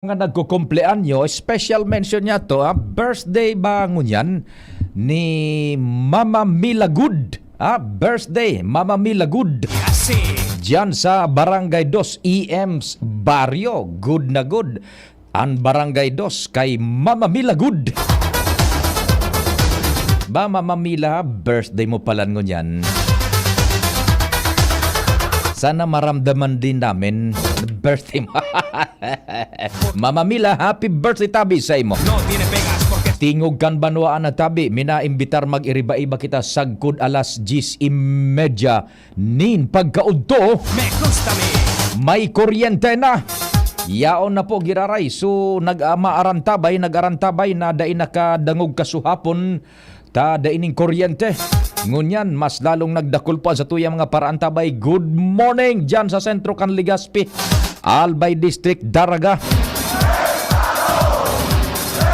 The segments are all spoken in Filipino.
Nga nagkukumpleanyo, special mention niya to, birthday ba ngunyan ni Mama Mila Good. Birthday, Mama Mila Good. Diyan sa Barangay 2, EM's Barrio. Good na good. Ang Barangay 2 kay Mama Mila Good. Ba, Mama Mila, birthday mo pala ngunyan. Sana maramdaman din namin birthday mo. Mama Mila, happy birthday tabi sa imo. Tingog kan banwaan na tabi, minaimbitar mag-iriba-iba kita sagkod alas 10:30 nin pagkaudto. May kuryente na. Yaon na po giraray. So nag-maarantabay na dain nakadangog kasuhapon ta daining kuryente. Ngunyan, mas lalong nagdakul pa sa tuyang mga paraantabay. Good morning dyan sa sentro kan Legazpi, Albay District, Daraga.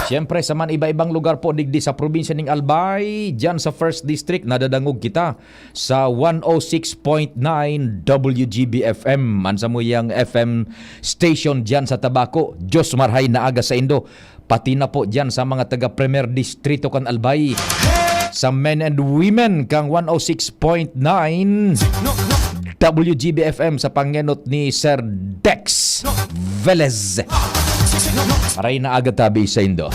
Siyempre sa man iba-ibang lugar po digdi sa probinsya ng Albay, dyan sa 1st District, nadadangog kita sa 106.9 WGB-FM. Mansa mo yung FM station dyan sa Tabaco. Diyos marhay na aga sa Indo. Pati na po dyan sa mga taga-Premier Distrito kan Albay. Sa men and women kang 106.9 WGB-FM sa pangenot ni Sir Dex Velez. Maray na aga tabi sa Indo.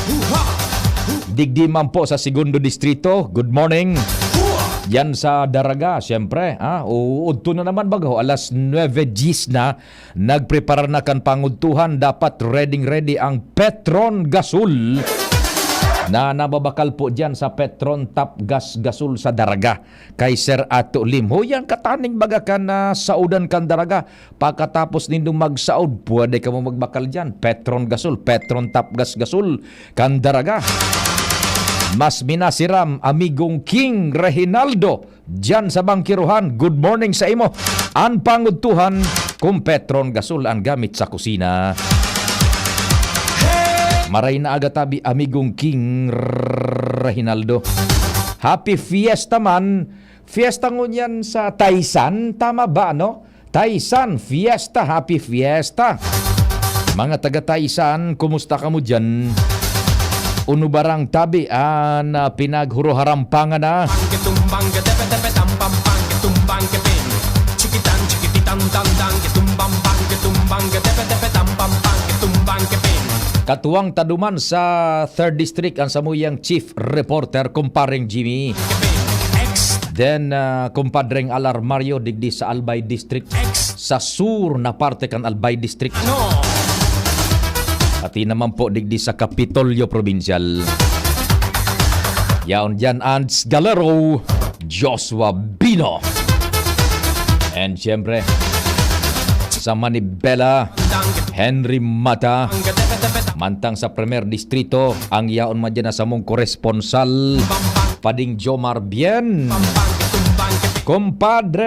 Digdi man po sa segundo distrito. Good morning. Yan sa Daraga, siyempre. Uudto na naman bago. Alas 9:10 na. Nagprepara na kan pangudtuhan. Dapat ready ang Petron Gasol na nababakal po dyan sa Petron Top Gas Gasol sa Daraga kay Sir Ato Lim. Yan kataning baga ka na saudan kan Daraga. Pagkatapos nindong magsaud, pwede ka mo magbakal dyan. Petron Gasol, Petron Top Gas Gasol kan Daraga. Mas minasiram, amigong King Rehinaldo dyan sa Bangkiruhan. Good morning sa imo. Ang pangudtuhan kung Petron Gasol ang gamit sa kusina. Maray na aga tabi, amigong King Rehinaldo. Happy Fiesta man. Fiesta ngunyan sa Taysan. Tama ba, no? Taysan, Fiesta. Happy Fiesta. Mga taga Taysan, kumusta ka mo dyan? Unubarang tabi, na pinaghuro-harampangan na. Katuwang taduman sa 3rd District ang samuyang Chief Reporter, kumparing Jimmy. Then, kumpadreng Alarmario digdi sa Albay District. Sa sur na parte kan Albay District. Pati naman po digdi sa Kapitolyo Provincial. Yaon dyan Ants Galero, Joshua Bino. And siyempre, sa Manibela, Henry Mata. Mantang sa Premier Distrito, ang yaon man dyan na sa mong koresponsal, Pading Jomar Bien. Kumpadreng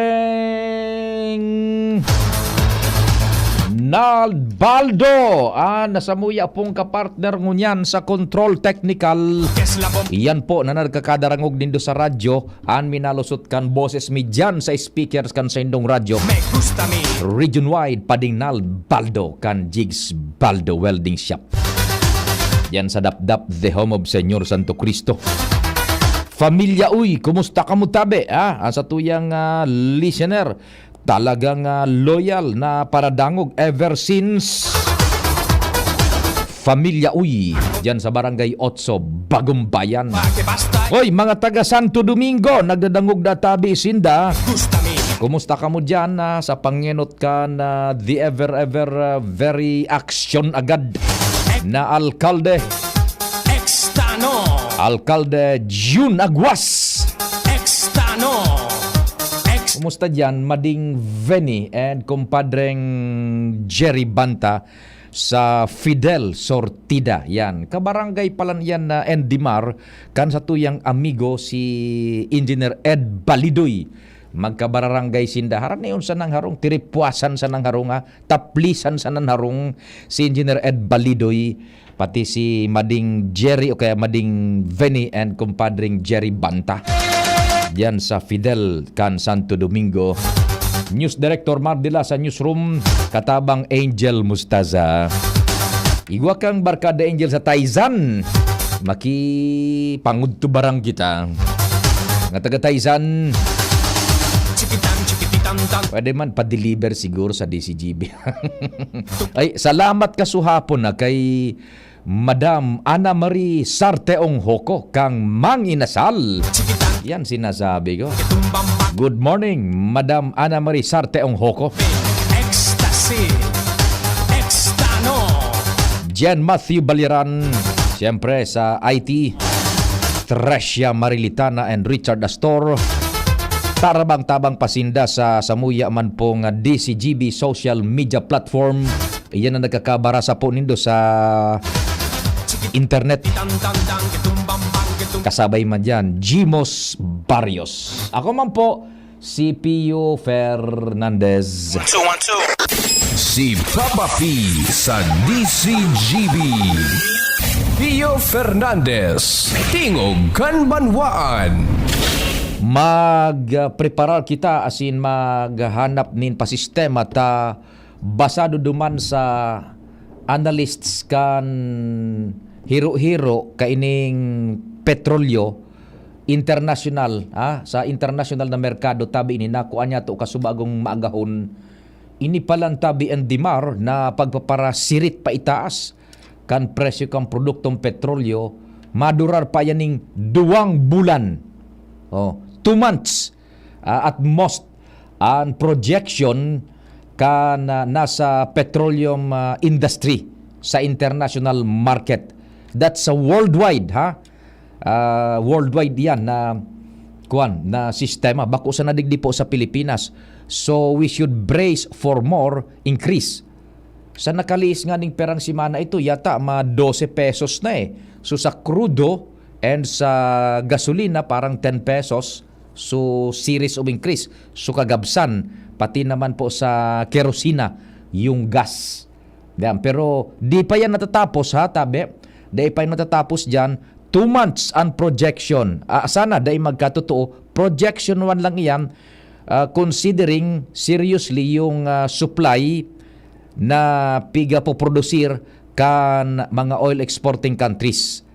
Nalbaldo, nasamuya pong kapartner ngunyan sa Control Technical. Iyan po na nagkakadarangog nindo sa radyo. Minalusot kan boses mi dyan sa speakers kan sa indong radyo. Region wide, Pading Nalbaldo kan Jigs Baldo Welding Shop. Yan sa Dapdap, the home of Senyor Santo Cristo. Familia uy, kumusta ka mo tabi? Sa tuyang listener, talagang loyal na paradangog ever since. Familia uy, dyan sa Barangay 8, Bagong Bayan. Hoy, mga taga Santo Domingo, nagdadangog na tabi sinda. Kumusta ka mo dyan sa pangenot ka na the ever very action agad na Alkalde June Aguas. Kumusta dyan, Mading Veni and kumpadreng Jerry Banta sa Fidel Sortida. Yan, kabarangay palan yan na Endimar kan sa tuyang amigo si Engineer Ed Balidoy. Magkabarangay sindaharan na yun sa nangharong, tiripuasan sa nangharong, taplisan sa nangharong si Engineer Ed Balidoy, pati si Mading Jerry o kaya Mading Veni and kumpadring Jerry Banta diyan sa Fidel kan Santo Domingo. News Director Mardila sa newsroom, katabang Angel Mustaza. Igwa kang Barkada Angel sa Taizan. Makipangud to barang kita. Nga taga Taizan. Pwede man pa-deliver siguro sa DCGB. Ay, salamat kasuhapon na kay Madam Ana Marie Sarteong Hoko kang manginasal. Yan sinasabi ko. Good morning, Madam Ana Marie Sarteong Hoko. Ecstasy. Extano. Jen Matthew Baliran, siyempre sa IT. Tresya Marilitana and Richard Astor. Tarabang-tabang pasinda sa Samuya man pong DCGB social media platform. Iyan ang nagkakabarasa po nindo sa internet. Kasabay man dyan, Jimos Barrios. Ako man po, si Pio Fernandez. Si Papa P sa DCGB. Pio Fernandez, Tingog kan Banwaan. Mag-preparar kita asin maghanap nin pasistema ta basado duman sa analysts kan hiro-hiro kaining petrolyo international sa international na merkado tabi ini nakuha niya to kasubagong maagahon ini palang tabi and dimar na pagpaparasirit pa itaas kan presyo kan produktong petrolyo madurar pa yaning 2 bulan 2 months at most ang projection kan nasa petroleum industry sa international market. That's a worldwide worldwide yan na sistema bako sa nadigdi po sa Pilipinas. So we should brace for more increase. Sa nakaliis nga ning perang simana ito yata 12 pesos na So sa crudo and sa gasolina parang 10 pesos. So series of increase. So kagabsan pati naman po sa kerosina yung gas. Yan. Pero di pa yan natatapos tabi. Di pa yan natatapos dyan. 2 months ang projection. Sana dahil magkatotoo. Projection 1 lang iyan. Considering seriously yung supply na piga po produsir kan mga oil exporting countries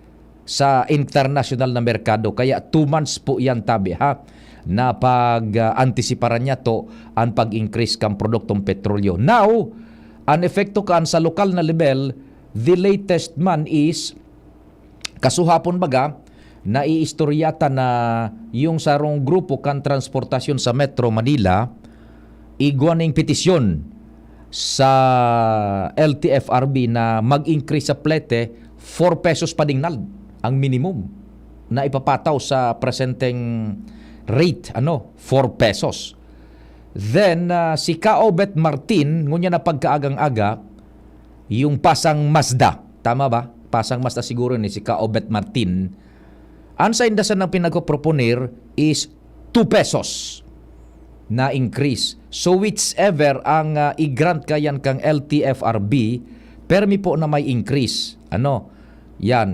sa international na merkado. Kaya 2 months po yan tabi na pag-antisiparan niya to ang pag-increase kang produktong petrolyo. Now, ang epekto kan sa lokal na level, the latest man is kasuhapon baga na iistoryata na yung sarong grupo kan transportasyon sa Metro Manila iguaning petisyon sa LTFRB na mag-increase sa plete 4 pesos padingnal ang minimum na ipapataw sa presenteng rate 4 pesos. Then si Kaobet Martin ngunya na pagkaagang-aga yung Pasang Mazda, tama ba? Pasang Mazda siguro ni si Kaobet Martin. Ang sa indasan ng pinagpoproponer is 2 pesos na increase. So whichever ang i-grant kayan kang LTFRB, permi po na may increase. Yan.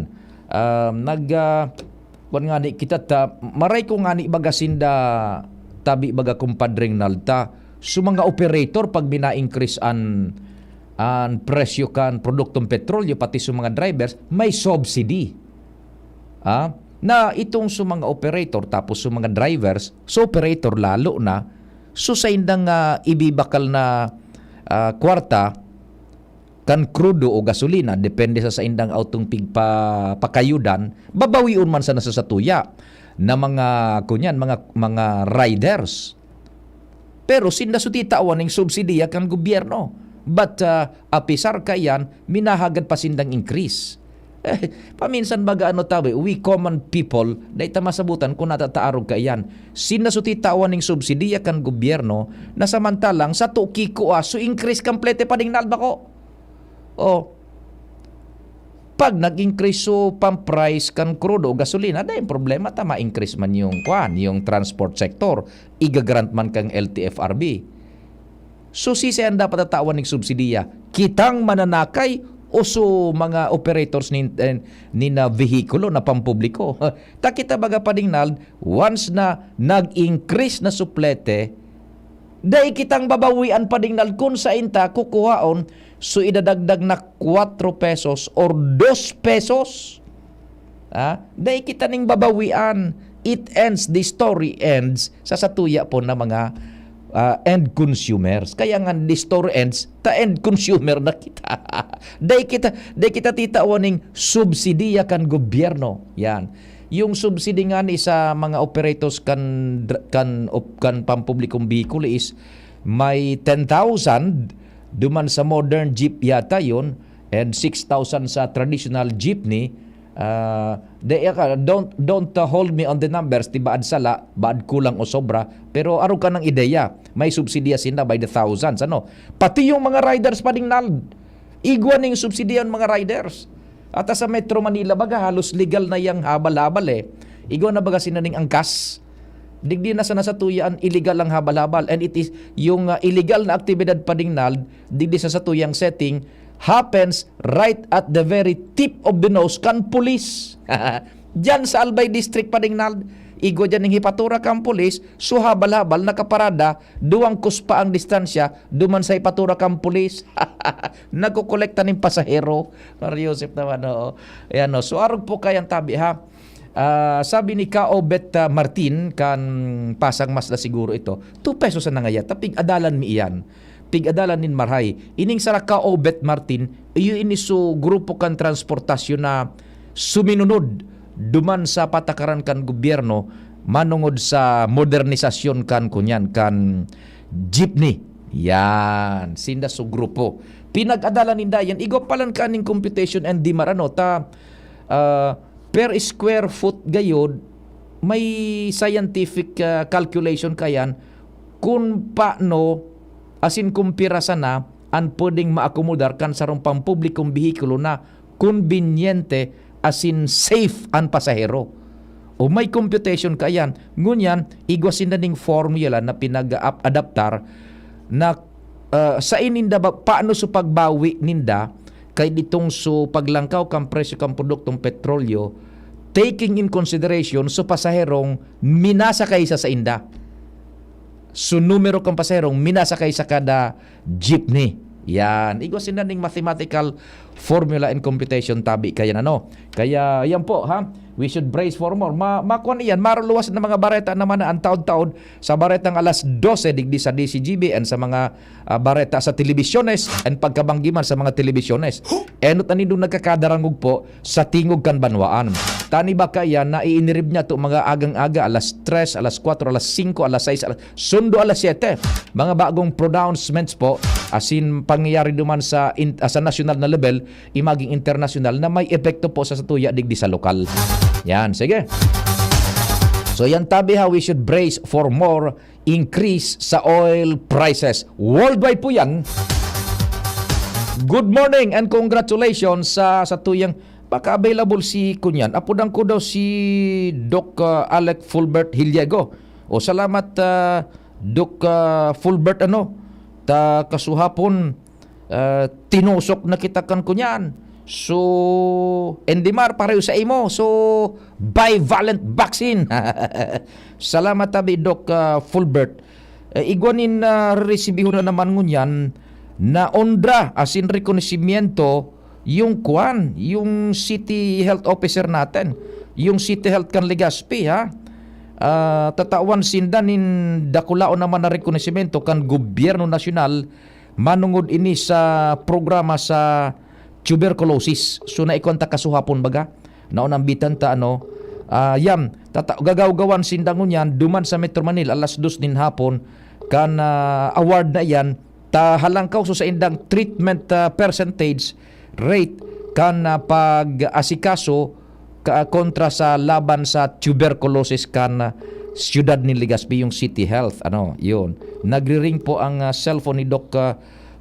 Kita maray ko nga ni bagasinda tabi baga kumpadring nalta. So mga operator pag bina-increase an presyo kan produktong petrolyo pati sa mga drivers, may subsidy. Na itong sa mga operator tapos sa mga drivers, so operator lalo na, so sa indang ibibakal na kwarta kan crudo o gasolina, depende sa indang autong pakayudan, babawiun man sa nasasatuya na mga riders. Pero sinda sutita awan ng subsidiya kan gobyerno. But apisar kayan, minahagad pa sindang increase. Paminsan baga tabi, we common people, dahi ta masabutan kung natataarog kayan. Sinda sutita awan ng subsidiya kan gobyerno, na samantalang sa tukiko so increase kamplete pa ding nalba ko. Pag nag-increase so pang-price kan crudo o gasolina, dahil problema ma-increase man yung transport sector, igagrant man kang LTFRB. So sisiyan dapat tatawan ng subsidiya, kitang mananakay o so mga operators ni na vehikulo na pampubliko. Takita baga padingnal, once na nag-increase na suplete, dahil kitang babawian padingnal kung sa inta kukuhaon So idadagdag na 4 pesos or 2 pesos. Dahil kita ning babawian. It ends, the story ends sa satuya po na mga end consumers. Kaya nga the story ends, ta end consumer na kita. Dahil kita titawaning subsidiya kan gobyerno. Yan. Yung subsidy nga ni sa mga operators kan pampublikong vehicle is may 10,000 duman sa modern jeep yata yon and 6,000 sa traditional jeepney. Don't hold me on the numbers, ti baad sala, baad kulang o sobra, pero araw ka ng ideya, may subsidiya sila by the thousands, ano? Pati yung mga riders pa ding igwa ning subsidiyan mga riders. At sa Metro Manila baga halos legal na yang habal-habal igwa na baga sinaning angkas. Digdi na sa nasatuyaan illegal ang habal-habal, and it is yung illegal na aktibidad pa ding digdi sa satuyang setting happens right at the very tip of the nose kan police. Diyan sa Albay District pa ding igo dyan ng hipatura kang pulis, so habal-habal nakaparada, 2 kuspa ang distansya, duman sa hipatura kang pulis. Nagkukolekta ng pasahero. Mariusip naman, oo. Ayan, no. So arog po kayang tabi, ha. Sabi ni Kaobet Martin, kan pasang mas na siguro ito, 2 pesos na ngaya, tapig adalan mi iyan. Pig-adalan nin marhay. Ining sara Kaobet Martin, iyo iniso grupo kan transportasyon na suminunod duman sa patakaran kan gobyerno manungod sa modernisasyon kan kunyan kan jeepney. Yan, sinda so grupo. Pinag-adalan ninda yan. Igo palan kaning computation and di marano ta per square foot gayod may scientific calculation kayan kung paano asin kumpira sana ang pwedeng maakomodar kan sarong pampublikong bihikulo na konbinyente asin safe ang pasahero. O may computation kayan. Ngunyan, igwasin na ning formula na pinag-adaptar na sa ininda paano sa pagbawi ninda kay ditong so paglangkaw kang presyo kang produktong petrolyo taking in consideration so pasaherong minasa kaysa sa inda. So numero kang paserong minasakay sa kada jeepney. Yan. Igwasin na ning mathematical formula and computation tabi kaya Kaya yan po ha. We should brace for more. Makuha niyan. Maruluwas na mga bareta naman na ang taon-taon sa baretang alas 12 digdi sa DCGB and sa mga bareta sa telebisyones and pagkabanggiman sa mga telebisyones. Enot na nindong nagkakadarangog po sa tingog kan banwaan. Tani ba kaya na iinirib niya to mga agang-aga alas 3, alas 4, alas 5, alas 6, sundo alas 7. Mga bagong pronouncements po asin pangyayari duman sa national na level imaging international na may epekto po sa satuya digdi sa lokal. Yan, sige. So yan tabi ha, we should brace for more increase sa oil prices. Worldwide po yan. Good morning and congratulations sa tuyang baka available si kunyan. Apodang ko daw si Doc Alec Fulbert Hiliego. O salamat Doc Fulbert ta kasuhapon tinusok na kita kan kunyan. So, Endimar pareho sa imo. So, bivalent vaccine. Salamat tabi Doc Fulbert. Igwanin resibiho na naman ngunyan na ondra asin rekonosimiento yung city health officer natin. Yung city health kan Legazpi ha. Tatawan sindanin dakulao naman na rekonosimiento kan gobyerno nasyonal manungod ini sa programa sa tuberculosis. So naikonta kasuhapon baga. Naunang bitan ta gagaw-gawan sindangon yan duman sa Metro Manila alas 2 din hapon kan award na yan ta halangkaw so sa indang treatment percentage rate kan pag-asikaso kontra sa laban sa tuberculosis kan siyudad ni Legazpi yung City Health. Yun. Nagri-ring po ang cellphone ni Doc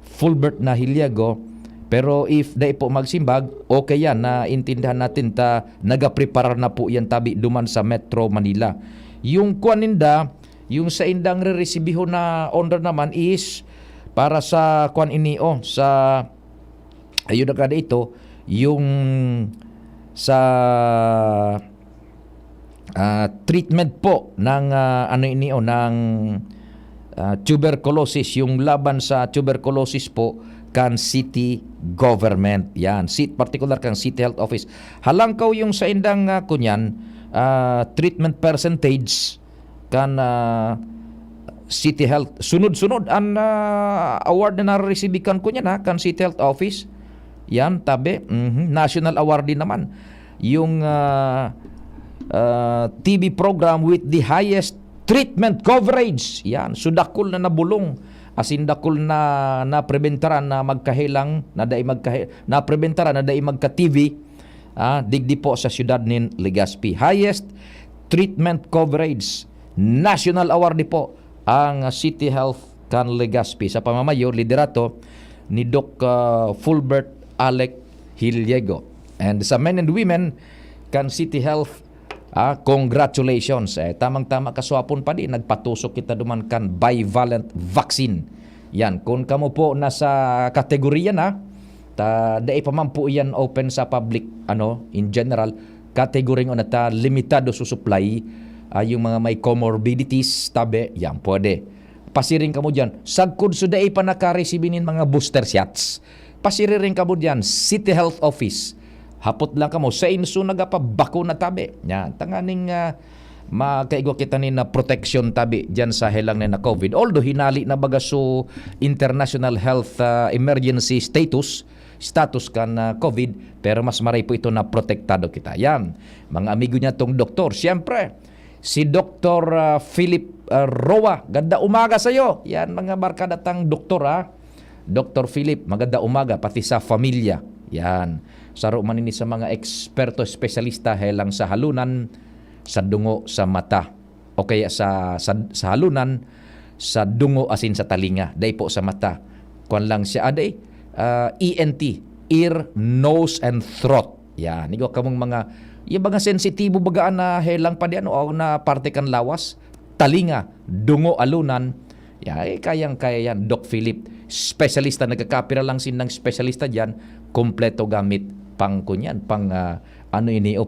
Fulbert na Hiliego. Pero if dai po magsimbag, okay yan na intindihan natin ta nagaprepare na po yan tabi duman sa Metro Manila. Yung kuaninda, yung sa indang re-resibiho na order naman is para sa kuan ini sa ayun na kada ito, yung sa treatment po ng ng tuberculosis, yung laban sa tuberculosis po kan city government. Yan, particular kang city health office. Halangkaw yung sa indang kunyan, treatment percentage kan city health. Sunod-sunod ang award na na-receive kan kunyan kan city health office. Yan, tabi. National award din naman. Yung TV program with the highest treatment coverage. Yan, sudakol na nabulong. Asin dakol na prebentaran na magkahilang, na prebentaran na dai magka-TV. Digdi po sa siyudad nin Legazpi. Highest treatment coverage. National award di po ang City Health kan Legazpi. Sa pamamayo, liderato ni Doc Fulbert Alec Hiliego. And sa men and women kan City Health, congratulations. Tamang-tama kaswapon pa din. Nagpatusok kita duman kan bivalent vaccine. Yan, kung kamo po nasa kategorya na, dai pa man po yan open sa public, in general, kategoring na ta limitado sa supply, yung mga may comorbidities, tabi, yan, pwede. Pasiring kamo dyan. Sagkod so dai pa nakaresibinin mga booster shots. Pasiring kamo dyan, City Health Office. Hapot lang kamo sa inso nagapabako na tabi. Yan, tanganing makaigwa kita ni na protection tabi dyan sa helang na COVID. Although hinali na baga so international health emergency status kan COVID, pero mas maray po ito na protektado kita. Yan, mga amigo niya tong doktor. Siyempre, si Dr. Philip Roa. Ganda umaga sa'yo. Yan, mga barkada tang doktor Dr. Philip, maganda umaga, pati sa familia. Yan. Saro man ini sa mga eksperto, espesyalista helang sa halunan, sa dungo, sa mata. O kaya sa halunan, sa dungo asin sa talinga. Day po sa mata. Kuan lang siya aday, ENT, ear, nose, and throat. Yan. Igo kamong yung mga sensitibo bagaan na helang pa diyan o na parte kan lawas, talinga, dungo, alunan. Kayang-kaya yan. Doc Philip, specialista, nagkakapira lang sinang specialista dyan, kompleto gamit pang kunyan, pang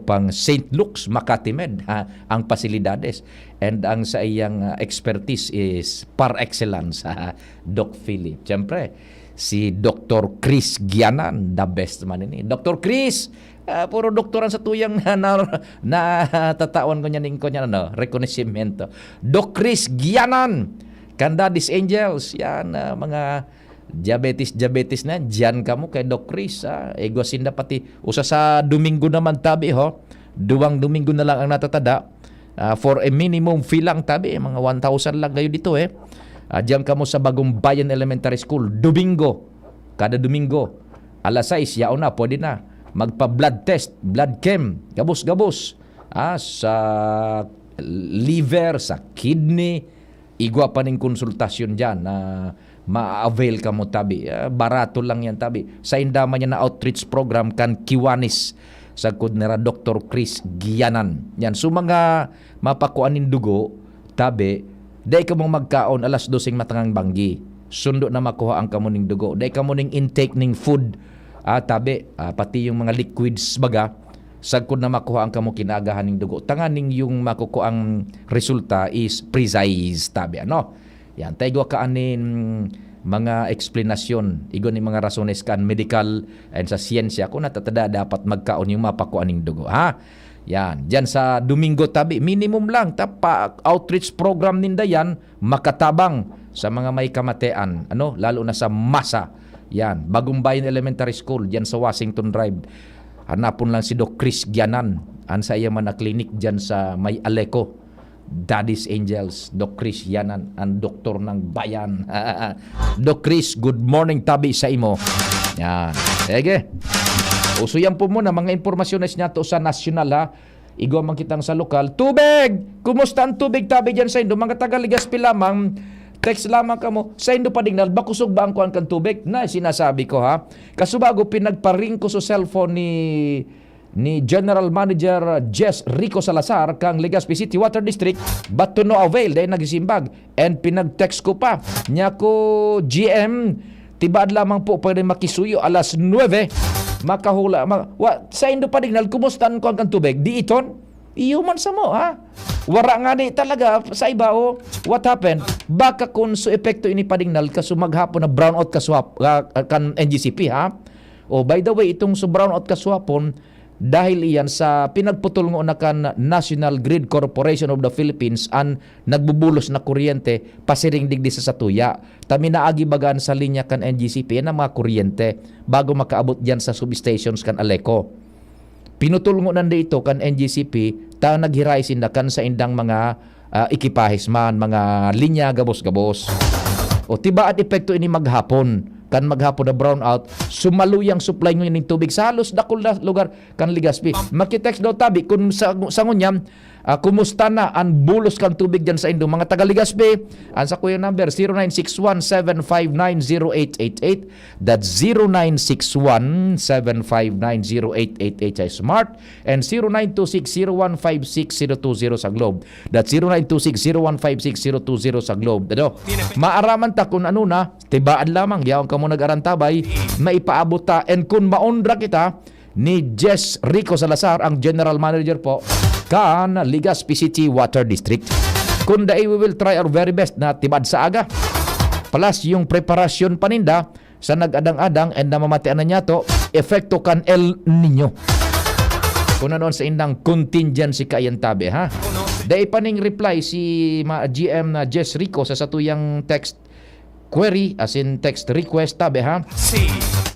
pang St. Luke's, Makati Med, ang pasilidades. And ang sa iyang expertise is par excellence, Doc Philip. Siyempre, si Dr. Chris Gianan, the best man ini. Dr. Chris, puro doktoran sa tuyang na tatawan ko niyan, reconocimiento. Doc Chris Gianan, Candadis Angels, yan, mga diabetes na, diyan kamo kay Doc Chris. Egwasinda pati, usa sa Domingo naman tabi, 2 Domingo na lang ang natatada, for a minimum fee lang tabi, mga 1,000 lang kayo dito diyan kamo sa Bagong Bayan Elementary School, kada Domingo, alas 6, yaon na, pwede na, magpa-blood test, blood chem, gabos-gabos, sa liver, sa kidney, igwa pa ning konsultasyon dyan na ma-avail ka mo tabi. Barato lang yan tabi. Sa indama niya na outreach program kan Kiwanis sa kudnera Dr. Chris Gianan. Yan. So mga mapakuanin dugo, tabi, day ka mong magkaon alas 12 matangang banggi. Sundo na makuha ang kamuning dugo. Day ka mo ning intake ning food, tabi, pati yung mga liquids baga, sagkod na makuha ang kamo kinagahan ng dugo. Tanganing yung makukuha ang resulta is precise tabi. Yan, tayo ka anin mga explanasyon, igon ni mga rasones kan medical and sa siyensya kung natatada dapat magkaon yung mapakuha ng dugo. Yan, dyan sa Domingo tabi, minimum lang, outreach program ninda yan, makatabang sa mga may kamatean, lalo na sa masa. Yan, Bagong Bayan Elementary School, dyan sa Washington Drive. Hanapon lang si Doc Chris Gianan. Sa iya man na clinic dyan sa May Aleco. Daddy's Angels. Doc Chris Gianan, ang doktor ng bayan. Doc Chris, good morning tabi sa imo. Yan. Sige. Uso yan po muna. Mga impormasyones niya to sa nasyonal Igo man kitang sa lokal. Tubig! Kumusta ang tubig tabi dyan sa Indo? Mga taga-Legazpi lamang. Text lamang ka mo, sa Indo Padignal, bakusog ba ang kuhan kang tubig? Na, sinasabi ko Kasubago, pinagparing ko sa cellphone ni General Manager Jess Rico Salazar kang Legazpi City Water District, but to no avail, dahil nagsimbag. And pinag-text ko pa, niya ko, GM, tibad lamang po, pwede makisuyo, alas 9, makahula. Sa Indo Padignal, kumusta ang kuhan kang tubig? Di iton? Iuman sa mo, ha? Wara nga ni talaga sa iba, oh. What happened? Baka kung so epekto ini padingnal ka sumaghapon na brownout ka swap kan NGCP, ha? Oh, by the way, itong so brownout ka swapon dahil iyan sa pinagputol ngo na kan National Grid Corporation of the Philippines an nagbubulos na kuryente pasiring digdi sa satuya. Tami naagi bagaan sa linya kan NGCP na mga kuryente bago makaabot diyan sa substations kan Aleco. Pinutol ngo nanda ito kan NGCP ta naghiray sindakan sa indang mga ekipahis man, mga linya gabos-gabos. O tiba at epekto ini maghapon kan maghapon na brownout, sumaluyang supply nyo ng tubig sa halos dakol na lugar kan Legazpi. Makitext daw tabi kung sa ngunyam, kumusta na ang bulos kan tubig dyan sa Indo. Mga taga Legazpi, ang sa kuya number 0961-759-0888. That's 0961-759-0888 ay smart and 0926-0156-020 sa Globe. That's 0926-0156-020 sa Globe. Maaraman ta kung ano na, tibaan lamang, yaong ka mo nag-arantabay, maipaabot ta. And kung maundra kita, ni Jess Rico Salazar, ang General Manager po, kan Legazpi City Water District. Kunda we will try our very best na tibad sa aga. Plus yung preparasyon paninda sa nag-adang-adang and namamatian na niya to, efekto kan El Nino. Kung ano sa indang contingency kayan tabi, ha? Dahil paning reply si GM na Jess Rico sa satuyang text query, as in text request tabi, ha?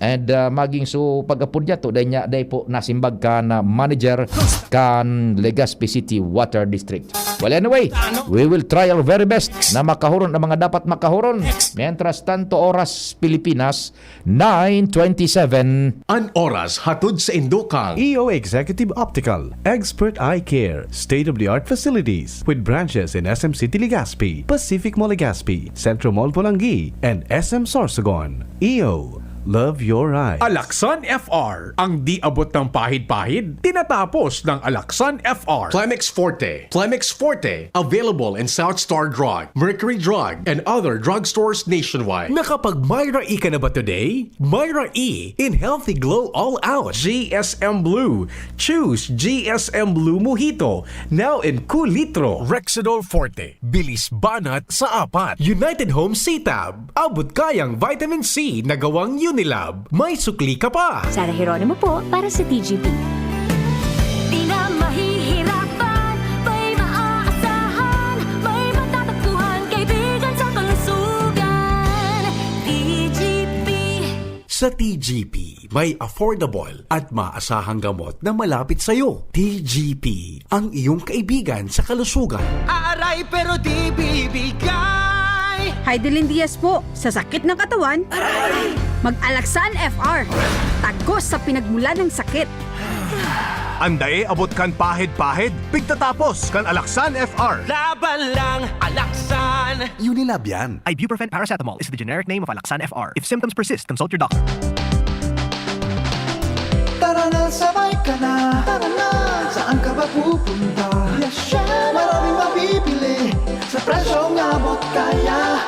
And maging so pag-apod niya to, dahil po nasimbag ka na manager kan Legazpi City Water District. Well, anyway, we will try our very best na makahuron ang mga dapat makahuron. Mientras tanto oras Pilipinas, 9:27. An oras hatod sa Indokang. EO Executive Optical, Expert Eye Care, state-of-the-art facilities with branches in SM City Legazpi, Pacific Mall Legazpi, Centro Mall Pulangi, and SM Sorsogon. EO, love your eyes. Alaxan FR, ang di abot ng pahid-pahid, tinatapos ng Alaxan FR. Plemex Forte. Plemex Forte. Available in South Star Drug, Mercury Drug, and other drugstores nationwide. Nakapag Myra E ka na ba today? Myra E in Healthy Glow All Out. GSM Blue. Choose GSM Blue Mojito. Now in cool litro. Rexidol Forte. Bilis banat sa apat. United Home C-Tab. Abot kayang vitamin C na gawang Unilab. May sukli ka pa. Sara Geronimo po para sa TGP. Di na mahihirapan, may maaasahan, may matatakbuhan, kaibigan sa kalusugan. TGP. Sa TGP, may affordable at maasahang gamot na malapit sa'yo. TGP, ang iyong kaibigan sa kalusugan. Aaray pero di bibigay. Heidelin Diaz po, sa sakit ng katawan, mag-Alaxan FR. Tagos sa pinagmulan ng sakit. Andae abot kan pahid-pahid, pigtatapos kan Alaxan FR. Laban lang, Alaxan. Unilab yan. Ibuprofen paracetamol is the generic name of Alaxan FR. If symptoms persist, consult your doctor. Tara na, sabay ka na. Tara na, saan ka ba pupunta? Maraming mabibili sa presyong abot kaya.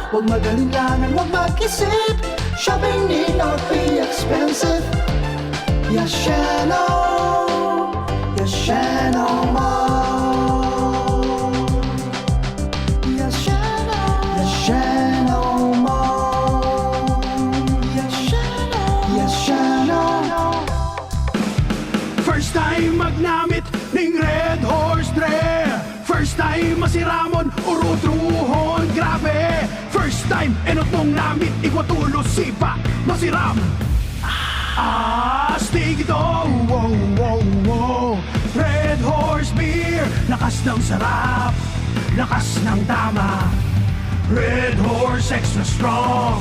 Huwag magalinlangan, huwag mag-isip. Shopping need not be expensive. Yashano, Yashano Mall. Yashano, Yashano Mall. Yashano, Yashano. First time magnamit ning Red Horse Dre. First time masiramon urutruhon grabe. First time enot mong namit iwatulo sipa masiram. Astig ito, wow, wow, wow. Red Horse Beer, lakas ng sarap, lakas ng tama. Red Horse Extra Strong,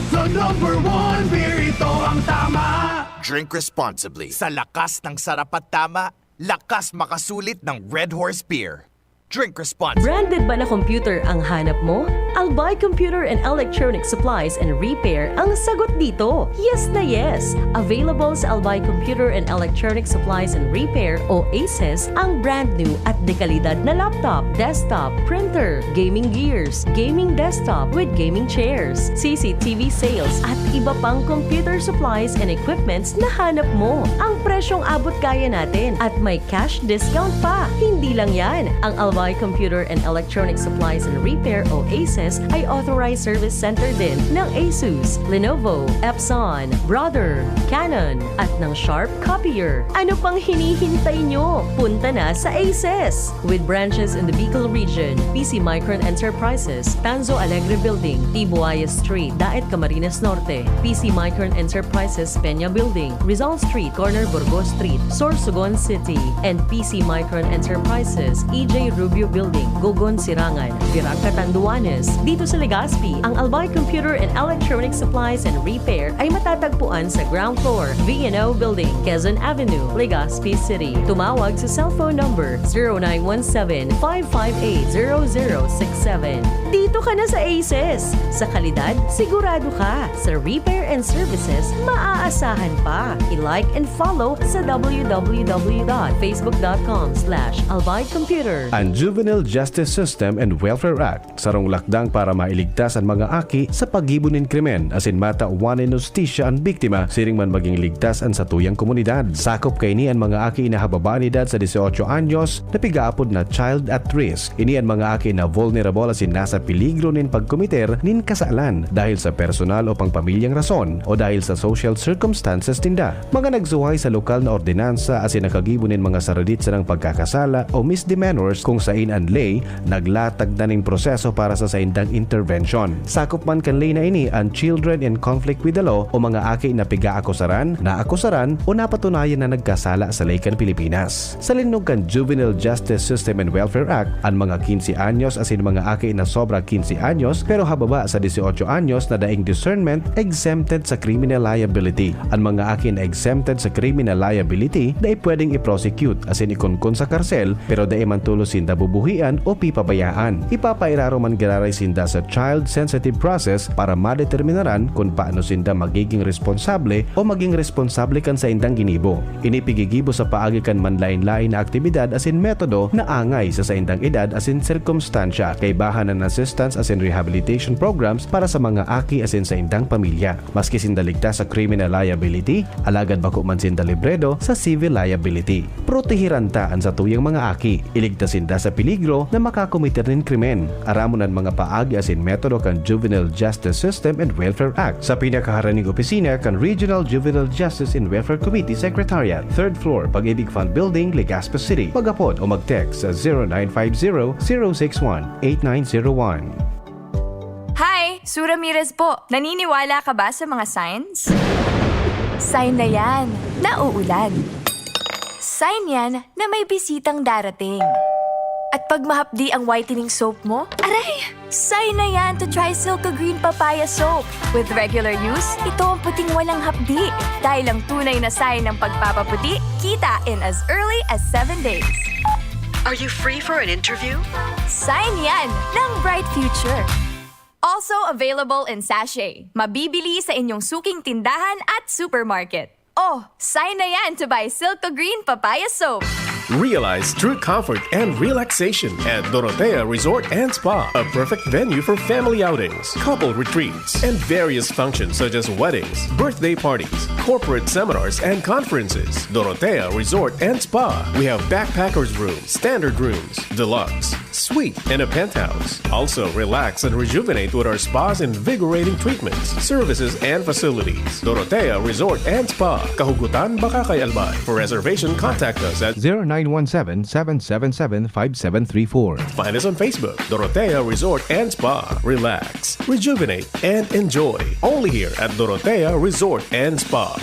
the number one beer, ito ang tama. Drink responsibly. Sa lakas ng sarap at tama, lakas makasulit ng Red Horse Beer. Drink responsibly. Branded ba na computer ang hanap mo? Albay Computer and Electronic Supplies and Repair ang sagot dito. Yes na yes! Available sa Albay Computer and Electronic Supplies and Repair o ACES ang brand new at dekalidad na laptop, desktop, printer, gaming gears, gaming desktop with gaming chairs, CCTV sales at iba pang computer supplies and equipments na hanap mo. Ang presyong abot kaya natin at may cash discount pa. Hindi lang yan. Ang Albay Computer and Electronic Supplies and Repair o ACES ay authorized service center din ng ASUS, Lenovo, Epson, Brother, Canon at ng Sharp Copier. Ano pang hinihintay nyo? Punta na sa ACES! With branches in the Bicol region, PC Micron Enterprises, Tanzo Alegre Building, Tibuaya Street, Daet Camarines Norte, PC Micron Enterprises, Peña Building, Rizal Street, Corner Burgos Street, Sorsogon City, and PC Micron Enterprises, EJ Rubio Building, Gogon Sirangan, Virac Catanduanes. Dito sa Legazpi, ang Albay Computer and Electronic Supplies and Repair ay matatagpuan sa ground floor, V&O Building, Quezon Avenue, Legazpi City. Tumawag sa cellphone number 0917-558-0067. Dito ka na sa ACES. Sa kalidad, sigurado ka. Sa repair and services, maaasahan pa. I-like and follow sa www.facebook.com/albaycomputer. Ang Juvenile Justice System and Welfare Act sarong lakdang para mailigtas ang mga aki sa paggibunin krimen asin mata wanen justisya ang biktima siring man maging ligtas ang satuyang komunidad. Sakop kay ni ang mga aki inahababa ni edad sa 18 anyos na pigaapod na child at risk. Ini ang mga aki na vulnerable asin nasa peligro nin pagkomiter nin kasalan dahil sa personal o pangpamilyang rason o dahil sa social circumstances tinda. Mga nagsuway sa lokal na ordinansa asin nakagibunin mga saradit sa ng pagkakasala o misdemeanors kung sain ang lay naglatag na ning proseso para sa saindang intervention. Sakop man kan lay na ini ang children in conflict with the law o mga aki na piga-akusaran, naakusaran o napatunayan na nagkasala sa laykan Pilipinas. Sa linog kan Juvenile Justice System and Welfare Act, ang mga 15 anyos asin mga aki na sobra 15 anyos pero hababa sa 18 anyos na daing discernment exempted sa criminal liability. Ang mga aki na exempted sa criminal liability na pwedeng i-prosecute asin ikunkun sa karsel pero daing mantulo sinda bubuhian o pipabayaan. Ipapairaro man gararay sinda sa child sensitive process para madeterminaran kung paano sinda magiging responsable o maging responsable kan sa indang ginibo. Inipigigibo sa paagi kan manlain-lain na aktibidad asin metodo na angay sa saindang edad asin sirkumstansya kay bahan ng assistance asin rehabilitation programs para sa mga aki asin sa indang pamilya. Maski sinda ligtas sa criminal liability, alagad bako man sinda libredo sa civil liability. Protehiran ta ang sa tuyang mga aki, iligtas sinda sa peligro na makakomiter nin krimen. Aramon ang mga paagi asin metodo kan Juvenile Justice System and Welfare Act sa pinakaharaning opisina kan Regional Juvenile Justice and Welfare Committee Secretariat, 3rd floor, Pag-ibig Fund Building, Legazpi City. Magapod o mag-text sa 0950-061-8901. Hi! Sue Ramirez po. Naniniwala ka ba sa mga signs? Sign na yan, na uulan. Sign yan na may bisitang darating. At pag mahapdi ang whitening soap mo, aray! Sign na yan to try Silka Green Papaya Soap. With regular use, ito ang puting walang hapdi. Dahil ang tunay na sign ng pagpapaputi, kita in as early as 7 days. Are you free for an interview? Sign yan ng bright future. Also available in sachet. Mabibili sa inyong suking tindahan at supermarket. Oh, sign na yan to buy Silka Green Papaya Soap. Realize true comfort and relaxation at Dorotea Resort and Spa, a perfect venue for family outings, couple retreats, and various functions such as weddings, birthday parties, corporate seminars, and conferences. Dorotea Resort and Spa. We have backpackers rooms, standard rooms, deluxe, suite, and a penthouse. Also, relax and rejuvenate with our spas and invigorating treatments, services, and facilities. Dorotea Resort and Spa, Kahugutan, Bakakay, Albay. For reservation, contact us at 0917-777-5734. Find us on Facebook, Dorotea Resort and Spa. Relax, rejuvenate, and enjoy. Only here at Dorotea Resort and Spa.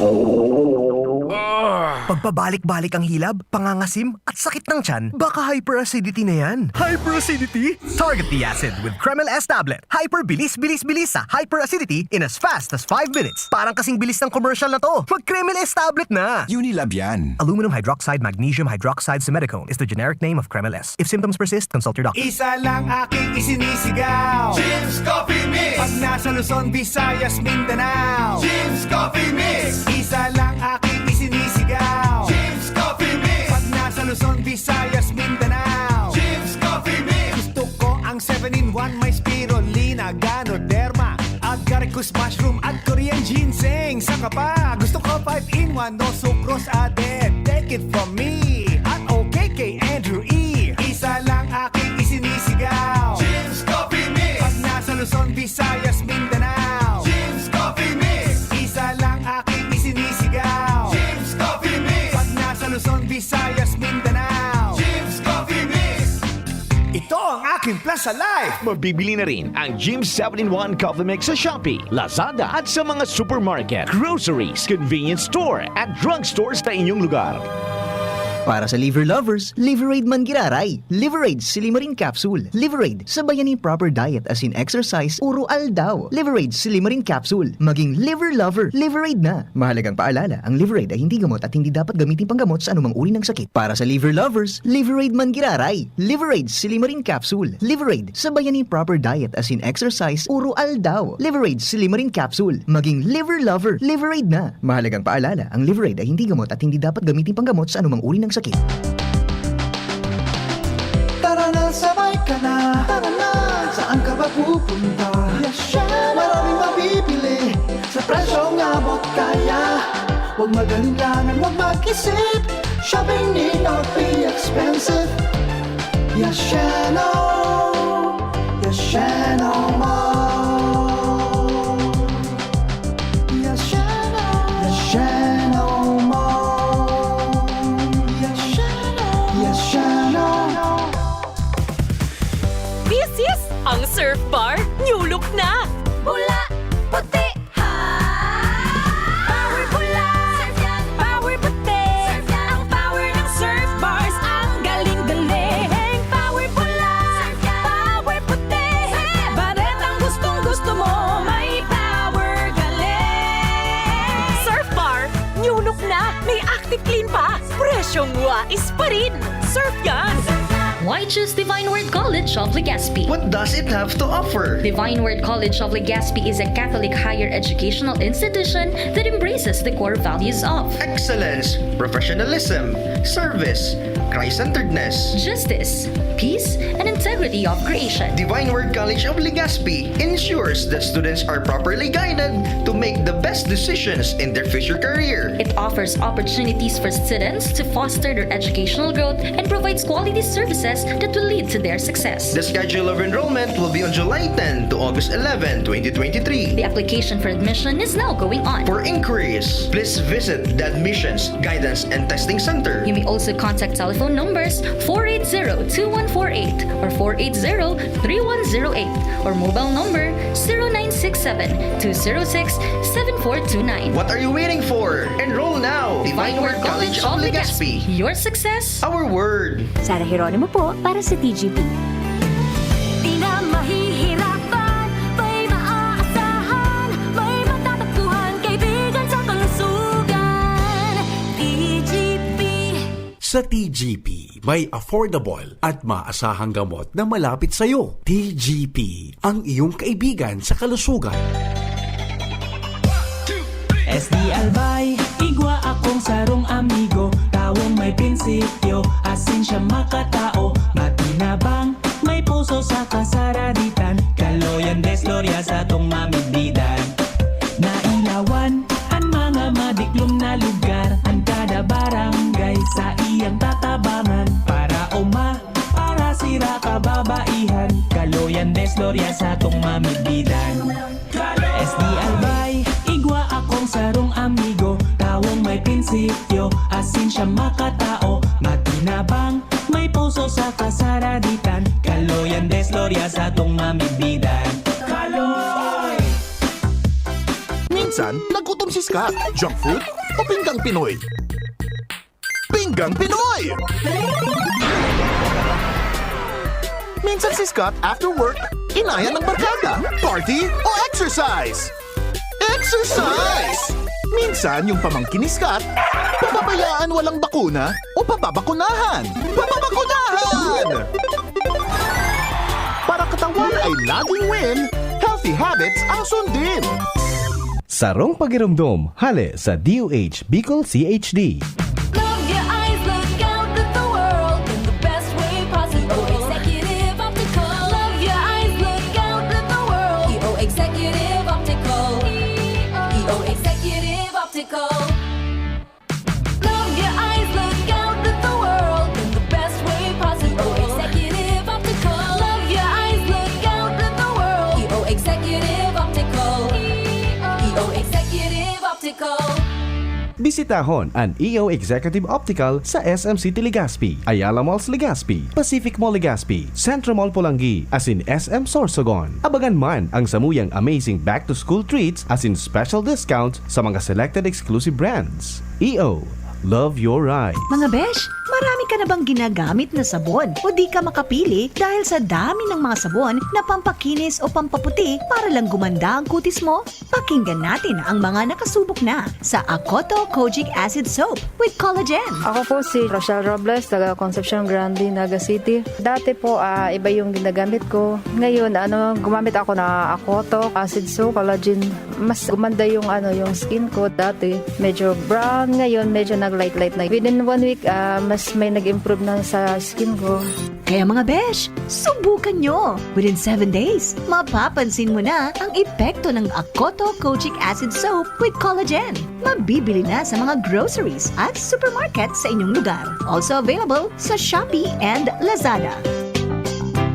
Pagpabalik-balik ang hilab, pangangasim, at sakit ng tiyan, baka hyperacidity na yan. Hyperacidity? Target the acid with Kremel S tablet. Hyper bilis sa hyperacidity in as fast as 5 minutes. Parang kasing bilis ng commercial na to. Mag Kremel S tablet na. Unilab yan. Aluminum hydroxide magnesium hydroxide simethicone is the generic name of Kremel S. If symptoms persist, consult your doctor. Isa lang aking isinisigaw, Jim's Coffee Mix! pag nasa Luzon, Visayas, Mindanao. Jim's Coffee Mix! Isa lang aking isinisigaw, Jim's Coffee Mix! pag nasa Luzon, Visayas, Mindanao. Jim's Coffee Mix! Gusto ko ang 7-in-1, may spirulina, ganoderma, agaricus mushroom at Korean ginseng. Saka pa, gusto ko 5-in-1, no sucrose added. Take it from me at OKK Andrew E. Isa lang aking isinisigaw, Jim's Coffee Mix! pag nasa Luzon, Visayas, Mindanao. Jim's Coffee Mix! Isa lang aking isinisigaw, Jim's Coffee Mix! pag nasa Luzon, Visayas, Mindanao. Jim's Coffee Mix! Ito ang aking plus sa life. Mabibili na rin ang Jim 7-in-1 Coffee Mix sa Shopee, Lazada at sa mga supermarket, groceries, convenience store at drugstores na inyong lugar. Para sa liver lovers, Liverade man giraray. Liverade Silimarin Capsule. Liverade, sabayan ni proper diet as in exercise, uro aldaw. Liverade Silimarin Capsule. Maging liver lover, Liverade na. Mahalagang paalala, ang Liverade ay hindi gamot at hindi dapat gamitin panggamot sa anumang uri ng sakit. Para sa liver lovers, Liverade man giraray. Liverade Silimarin Capsule. Liverade, sabayan ni proper diet as in exercise, uro aldaw. Liverade Silimarin Capsule. Maging liver lover, Liverade na. Mahalagang paalala, ang Liverade ay hindi gamot at hindi dapat gamitin panggamot sa anumang uri ng sakit. Tara na, sabay ka na. Tara na, saan ka ba pupunta? Maraming mabibili sa presyong abot kaya. Huwag magalinlangan, huwag mag-isip. Shopping need not be expensive. Yashano Mall. Yashano Mall. Yashano. This is ang surf bar, new look na! Pula, puti, power pula, power puti. Ang power ng surf bars, ang galing-galing. Power pula, power puti. Baret ang gustong-gusto mo, may power galing. Surf bar, new look na! May active clean pa! Presyong wais pa rin! Surf yan! Why choose Divine Word College of Legazpi? What does it have to offer? Divine Word College of Legazpi is a Catholic higher educational institution that embraces the core values of Excellence, professionalism, service, Christ-centeredness, justice, peace, and integrity of creation. Divine Word College of Legazpi ensures that students are properly guided to make the best decisions in their future career. It offers opportunities for students to foster their educational growth and provides quality services that will lead to their success. The schedule of enrollment will be on July 10 to August 11, 2023. The application for admission is now going on. For inquiries, please visit the Admissions, Guidance, and Testing Center. You may also contact telephone numbers 480-2148 or 480-3108 or mobile number 0967-206-7429. What are you waiting for? Enroll now! Divine Word College of Legazpi. Your success, our word. Sara Geronimo po para sa TGP. Di na mahihirapan, may maaasahan, may matatagpuan, kaibigan sa kalusugan. TGP. Sa TGP, may affordable at maasahang gamot na malapit sa iyo. TGP, ang iyong kaibigan sa kalusugan. SD Albay, igwa akong sarong amigo, tawong may prinsipyo, asin siya makatao, matinabang, may puso sa kasaraditan, kaloyan desloria sa tong mamigdidan. Nailawan, ang mga madiklom na lugar, ang kada barangay sa iyang tatabangan, para para sira kababaihan, kaloyan desloria sa tong mamigdidan. SD Albay, igwa akong sarong amigo, tawong may prinsipyo, asin siya makatao, matinabang, may puso sa kasaraditan, kaloyan desloria sa tong mamigdidan. Kaloy! Minsan, nagutom si Scott. Junk food o pinggang Pinoy. Pinggang Pinoy! Minsan si Scott after work, inaya ng barkada, party o exercise. Exercise! Minsan yung pamangkin ni Scott, papabayaan walang bakuna o papabakunahan. Papabakunahan! Para katawan ay laging win, healthy habits ang sundin. Sarong Pakiramdam, hale sa DOH Bicol CHD. Love your eyes, look out at the world in the best way possible. Executive Optical. Love your eyes, look out at the world. EO Executive Optical. EO Executive Optical. Love your eyes, look out at the world in the best way possible. Executive Optical. Love your eyes, look out at the world. EO Executive Optical. EO Executive Optical. Bisitahon ang EO Executive Optical sa SM City Legazpi, Ayala Malls Legazpi, Pacific Mall Legazpi, Centro Mall Pulangi, as in SM Sorsogon. Abagan man ang samuyang amazing back-to-school treats as in special discounts sa mga selected exclusive brands. EO, love your eyes. Mga besh, marami ka na bang ginagamit na sabon o di ka makapili dahil sa dami ng mga sabon na pampakinis o pampaputi para lang gumanda ang kutis mo? Pakinggan natin ang mga nakasubok na sa Akoto Kojic Acid Soap with Collagen. Ako po si Rochelle Robles, taga Concepcion Grande, Naga City. Dati po, iba yung ginagamit ko. Ngayon, gumamit ako na Akoto Acid Soap, Collagen. Mas gumanda yung, yung skin ko. Dati, medyo brown. Ngayon, medyo nag-light-light na. Within 1 week, mas may nag-improve na sa skin ko. Kaya mga besh, subukan nyo! Within 7 days, mapapansin mo na ang epekto ng Akoto Kojic Acid Soap with Collagen. Mabibili na sa mga groceries at supermarket sa inyong lugar. Also available sa Shopee and Lazada.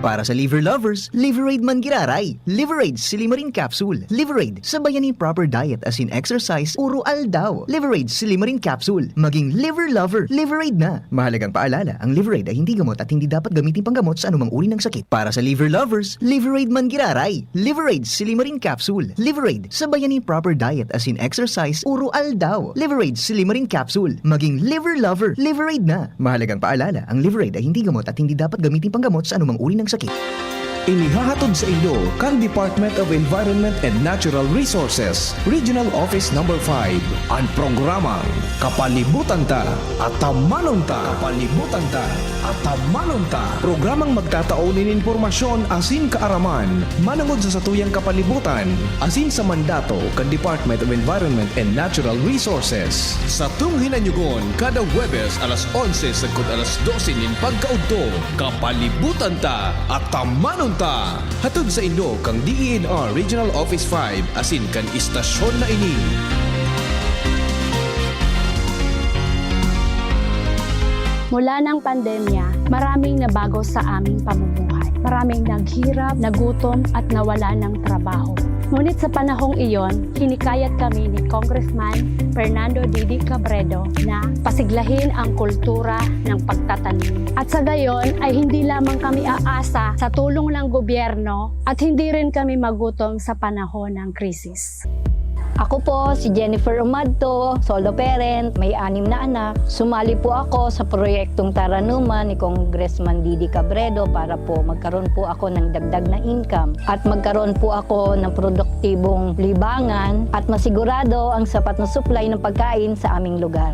Para sa liver lovers, Liveraid Mangiraray, Liveraid Silimarin Capsule, Liveraid sa bayaning proper diet as in exercise, uro aldaw, Liveraid Silimarin Capsule, maging liver lover, Liveraid na. Mahalagang paalala, ang Liveraid ay hindi gamot at hindi dapat gamitin panggamot sa anumang uri ng sakit. Para sa liver lovers, Liveraid Mangiraray, Liveraid Silimarin Capsule, Liveraid sa bayaning proper diet as in exercise, uro aldaw, Liveraid Silimarin Capsule, maging liver lover, Liveraid na. Mahalagang paalala, ang Liveraid ay hindi gamot at hindi dapat gamitin panggamot sa anumang uri ng sakit. Inihahatod sa inyo kang Department of Environment and Natural Resources, Regional Office No. 5, ang programang Kapalibutan Ta at Tamanon Ta. Kapalibutan Ta at Tamanon Ta. Programang magtataunin informasyon asin kaaraman, manangod sa satuyang kapalibutan, asin sa mandato kan Department of Environment and Natural Resources. Sa tunghinanyugon, kada Huwebes alas 11 sagkod alas 12 nin pagkaudto, Kapalibutan Ta at Tamanon ta. Hatod sa inyo kang DENR Regional Office 5 asin kan istasyon na ini. Mula ng pandemya, maraming nabago sa aming pamumuhay. Maraming naghirap, nagutom at nawala ng trabaho. Ngunit sa panahong iyon, hinikayat kami ni Congressman Fernando Didi Cabredo na pasiglahin ang kultura ng pagtatanim. At sa gayon ay hindi lamang kami aasa sa tulong ng gobyerno at hindi rin kami magutom sa panahon ng krisis. Ako po si Jennifer Umadto, solo parent, may 6 na anak. Sumali po ako sa proyektong Taranuman ni Congressman Didi Cabredo para po magkaroon po ako ng dagdag na income at magkaroon po ako ng produktibong libangan at masigurado ang sapat na supply ng pagkain sa aming lugar.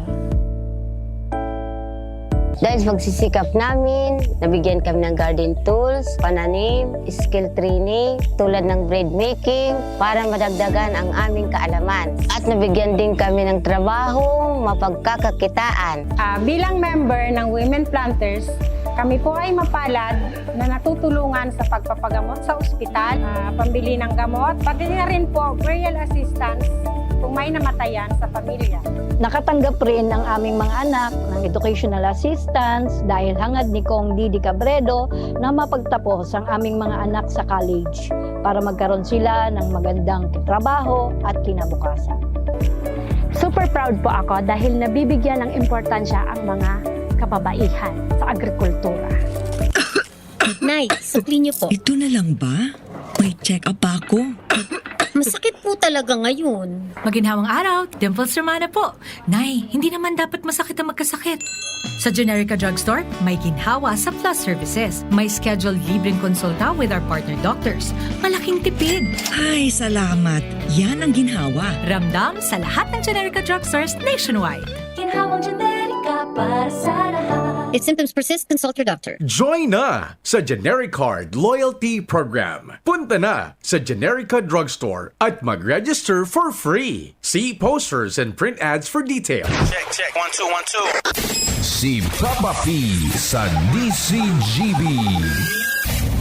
Dahil sa pagsisikap namin, nabigyan kami ng garden tools, pananim, skill training, tulad ng bread making, para madagdagan ang aming kaalaman. At nabigyan din kami ng trabaho, mapagkakakitaan. Bilang member ng Women Planters, kami po ay mapalad na natutulungan sa pagpapagamot sa ospital, pambili ng gamot, pati na rin po burial assistance kung may namatayan sa pamilya. Nakatanggap rin ang aming mga anak ng educational assistance dahil hangad ni Kong Didi Cabredo na mapagtapos ang aming mga anak sa college para magkaroon sila ng magandang trabaho at kinabukasan. Super proud po ako dahil nabibigyan ng importansya ang mga kababaihan sa agrikultura. Nay, supli niyo po. Ito na lang ba? May check-up ako. Masakit po talaga ngayon. Maginhawang araw, Dimples Romana po. Nay, hindi naman dapat masakit ang magkasakit. Sa Generica Drugstore, may ginhawa sa Plus Services. May scheduled libreng konsulta with our partner doctors. Malaking tipid. Ay, salamat. Yan ang ginhawa. Ramdam sa lahat ng Generica Drugstores nationwide. Ginhawang Generica para sa lahat. If symptoms persist, consult your doctor. Join na sa Generic Card Loyalty Program. Punta na sa Generica Drugstore at mag-register for free. See posters and print ads for details. Check, 1, 2, 1, 2. Si Papa P sa DCGB.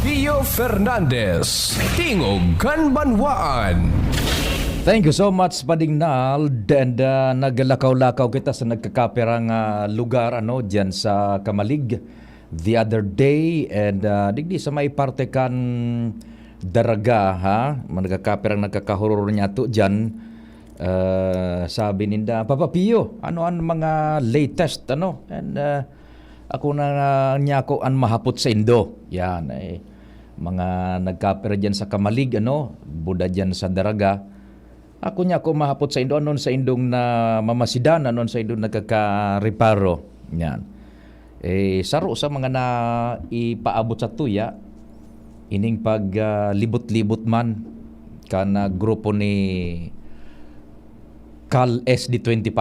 Pio Fernandez, Tingog Kanbanwaan. Thank you so much, Padingnal. And naglakaw-lakaw kita sa nagkakaperang lugar dyan sa Kamalig the other day. And digdi sa may parte kan daraga, ha? Nagkakaperang nagkakahurur niya to dyan. Sabi ninda, Papa Pio, ano ang mga latest, And ako na niya ko ang mahapot sa Indo. Yan, mga nagkapera dyan sa Kamalig, Buda dyan sa daraga. Ako niya ko mahapot sa Indo, anon sa Indong na mamasidan, anon sa Indong nagkakareparo. Yan. Saro sa mga na ipaabot sa tuya, ining pag libot-libot man kana grupo ni Cal SD25,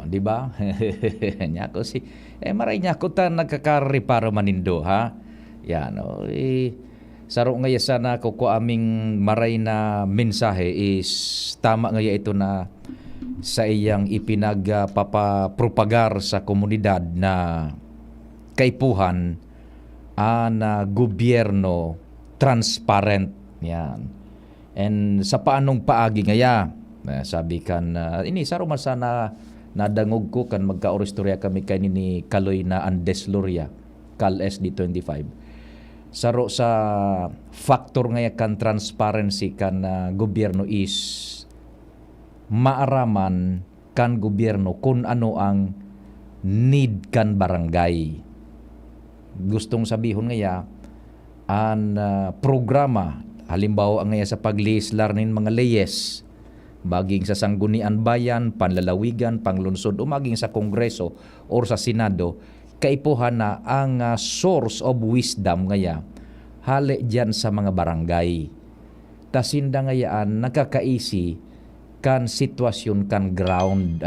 di ba? Nya ko si maray niya ko ta nagkakareparo manindo, ha. Yan, saro nga sana ko aming maray na mensahe is tama nga ito na sa iyang ipinagpapapropagar sa komunidad na kaipuhan na gobyerno transparent yan. And sa paanong paagi ngaya sabi kan ini saro man sana nadangog ko kan magka-oristorya kami kay ni Kaloy na Andes Loria Cal SD25 saro sa factor nga kan transparency kan gobyerno is maaraman kan gobyerno kung ano ang need kan barangay. Gustong sabihon nga an programa halimbawa nga sa paglislar nin mga leyes maging sa sanggunian bayan, panlalawigan, panglunsod o maging sa kongreso or sa senado kaipuhan na ang source of wisdom ngaya hali dyan sa mga barangay. Tasinda ngayaan nakakaisi kan sitwasyon kan ground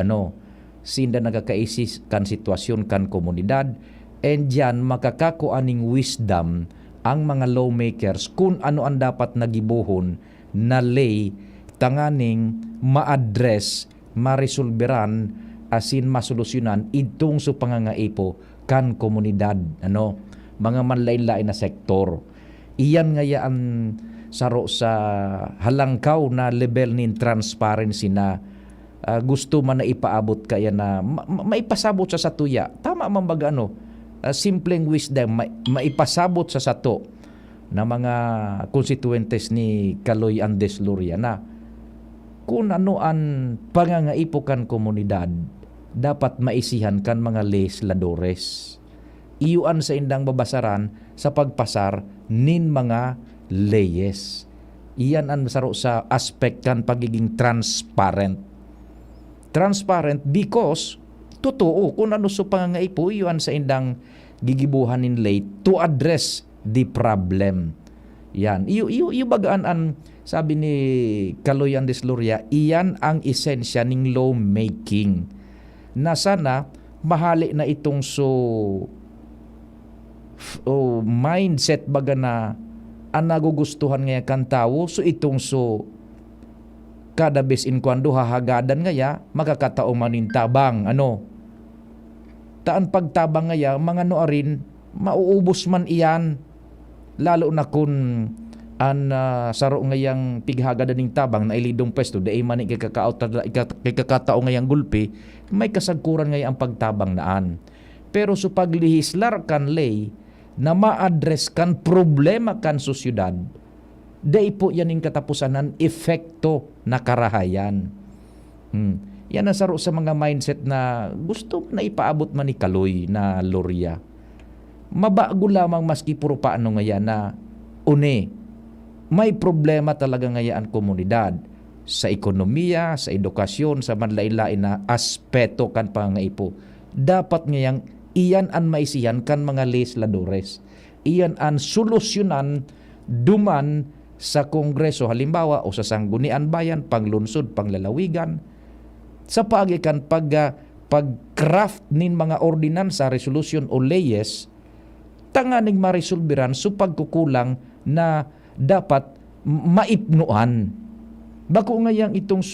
sinda nakakaisi kan sitwasyon kan komunidad and dyan makakakuaning wisdom ang mga lawmakers kung ano ang dapat nagibuhon na lay tanganing ma-address, ma-resolveran asin masolusyonan itong sa pangangaipo kan komunidad mga manlain-lain na sektor. Iyan nga yan saro sa halangkaw na level nin transparency na gusto man na ipaabot kaya na maipasabot sa satuya. Tama man baga simpleng wisdom maipasabot sa sato na mga constituentes ni Kaloy Andes Loria na kung ano ang pangangaipo kan komunidad dapat maisihan kan mga legisladores. Iyuan sa indang babasaran sa pagpasar nin mga leyes. Iyan ang saro sa aspect kan pagiging transparent. Transparent because totoo kung ano sa pangangaipo iyuan sa indang gigibuhan nin lay to address the problem. Yan. Iyo bagaan ang sabi ni Kaloy Andes Loria, iyan ang esensya ning lawmaking na sana mahali na itong mindset baga na ang nagugustuhan nga kan tao so itong kada bes in kwando hahagadan ngaya makakataong manintabang taan pagtabang ngaya mga noarin mauubos man iyan lalo na kun an saro ngayang pighagadan ning tabang na ilidong pwesto dai man ikakatao ngayang gulpi may kasagkuran ngayang pagtabang naan pero so paglihislar kan lay na ma-address kan problema kan sosyudad dai po yan ning katapusanan epekto na karahayan. Yan ang saro sa mga mindset na gusto na ipaabot man ni Kaloy na Loria. Mabago lamang maski puro paano nga yan na may problema talaga ngayaan komunidad sa ekonomiya, sa edukasyon, sa manlain-lain na aspeto kan pangaipo. Dapat ngayang iyan an maisihan kan mga legisladores. Iyan an solusyonan duman sa Kongreso halimbawa o sa Sanggunian Bayan, panglunsod, panglalawigan sa pag-craft nin mga ordinansa, resolution o leyes tanganing marisulbiran so pagkukulang na dapat maipnuan. Bako ngayang itong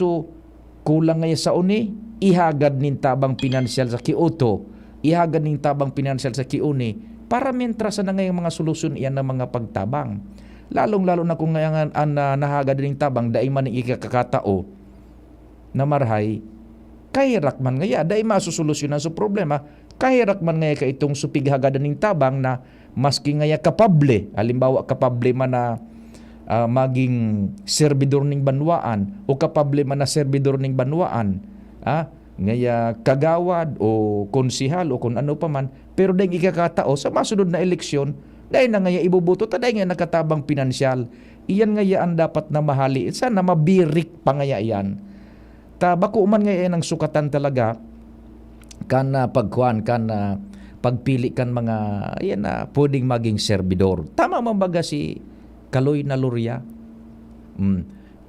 kulang ngaya sa uni, ihagad nin tabang pinansyal sa Kyoto, ihagad nin tabang pinansyal sa Kiuni, para mientras na ngayang mga solusyon iyan ng mga pagtabang. Lalong-lalo na kung ngayang nahagad nin tabang, daay man ikakakatao na marhay, kahirak man ngaya, daay masusolusyonan sa problema, kahirak man ngaya ka itong supighagadan ning tabang na maski ngaya kapable, halimbawa kapable man na maging servidor ning banwaan o kapable man na servidor ning banwaan, ngaya kagawad o konsihal o kung ano pa man, pero dahil ikakatao sa masunod na eleksyon, dahil na ngaya ibubuto, dahil nga nakatabang pinansyal, iyan ngaya ang dapat na mahali, sana mabirik pa ngaya iyan. Bako man ngaya ang sukatan talaga, kan pagpili kan mga ayan na pwedeng maging servidor. Tama mambaga si Kaloy na Luria.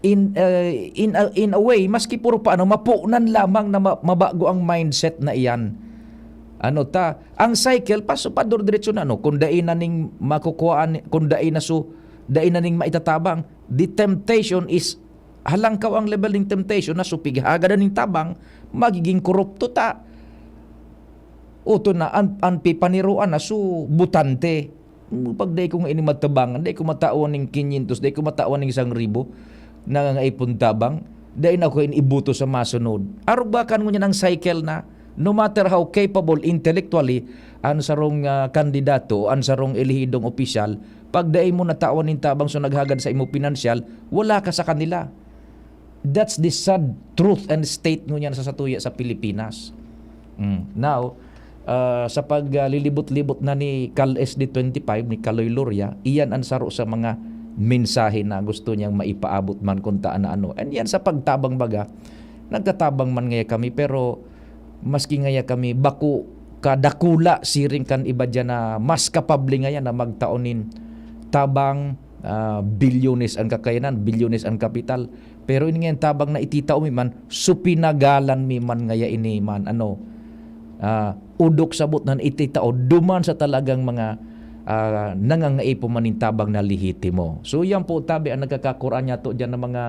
In a way, maski puro paano mapunan lamang na mabago ang mindset na iyan. Ang cycle paso pador diretso na kung dai na ning makukuhaan, kung dai na ning maitatabang, the temptation is halangkaw ang level ng temptation na supighaga na ning tabang, magiging korupto ta. Uto na ang pipaniruan na butante. Pag day ko nga ini matabangan, day ko matawan ng 500, day ko matawan ng 1,000 na ngaipon tabang, day na ko ibuto sa masunod. Arubakan mo niya ng cycle na no matter how capable intellectually ang sarong kandidato, ang sarong elihidong opisyal, pag day mo natawan ng tabang so naghagad sa imo pinansyal, wala ka sa kanila. That's the sad truth and state mo niyan sa satuya sa Pilipinas. Now, sa paglilibot-libot na ni CalSD25, ni Kaloy Luria, iyan ang saro sa mga mensahe na gusto niyang maipaabot man kung taan na ano. And yan sa pagtabang baga, nagkatabang man ngaya kami, pero maski ngaya kami, bako kadakula siring kan iba dyan na mas kapable ngaya na magtaonin tabang, bilyones ang kakayanan, bilyones ang kapital. Pero ini ngayon tabang na ititao mi man, supinagalan mi man ngaya ini man, udok sabot nan ititao duman sa talagang mga nangangaipo manintabang na lihitimo. So yan po tabi ang nagkakakuraan niya to dyan ng mga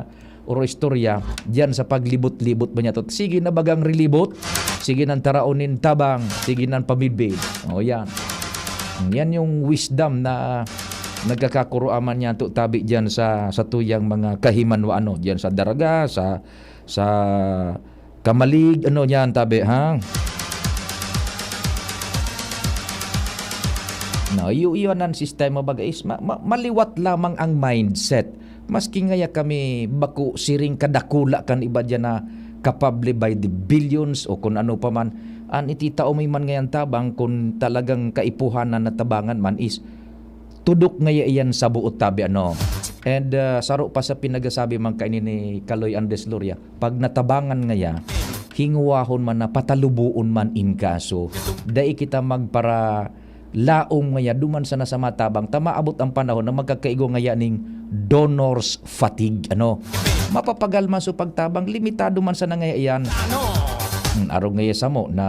istorya dyan sa paglibot-libot ba niya to. Sige na bagang relibot, sige nang taraonin tabang, sige nang pamibig. Yan. Yan yung wisdom na nagkakakuruaman niya to tabi dyan sa tuyang mga kahimanwa dyan sa Daraga, sa Kamalig, yan tabi iyon ang sistema baga is maliwat lamang ang mindset. Maski ngaya kami bako siring kadakula kan iba dyan na capable by the billions o kung ano pa man, an ititao may man ngayon tabang kung talagang kaipuhan na natabangan man is tudok ngaya iyan sa buot tabi And saro pa sa pinagasabi man kainin ni Kaloy Andes Luria, pag natabangan ngaya, hinguwahon man na patalubuon man in kaso, dai kita magpara laong ngaya duman sa nasa matabang tamaabot ang panahon na magkakaigo ngaya ning donor's fatigue mapapagal man so pagtabang limitado man sa nangayan arong ngaya samo na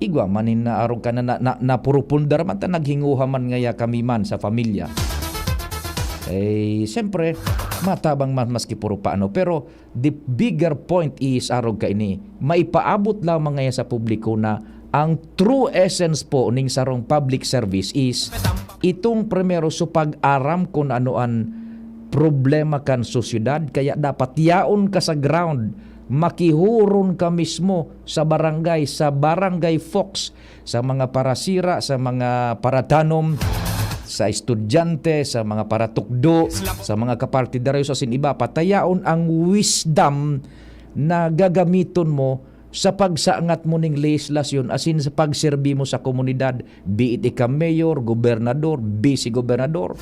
igwa manin na arong ka na purupundar man ta naghinguha man ngaya kami man sa pamilya siyempre matabang man maski puro paano, pero the bigger point is arong ka ini maipaabot lamang ngaya sa publiko na ang true essence po ning sarong public service is itong primero so pag-aram kung ano ang problema kan sosyedad, kaya dapat yaon ka sa ground, makihuron ka mismo sa barangay folks, sa mga parasira, sa mga paratanom, sa estudyante, sa mga paratukdo, sa mga kapartidaryo sa siniba, patayaon ang wisdom na gagamiton mo sa pagsaangat mo ning legislasyon asin sa pagserbi mo sa komunidad, be it ika mayor, gobernador, vice-gobernador.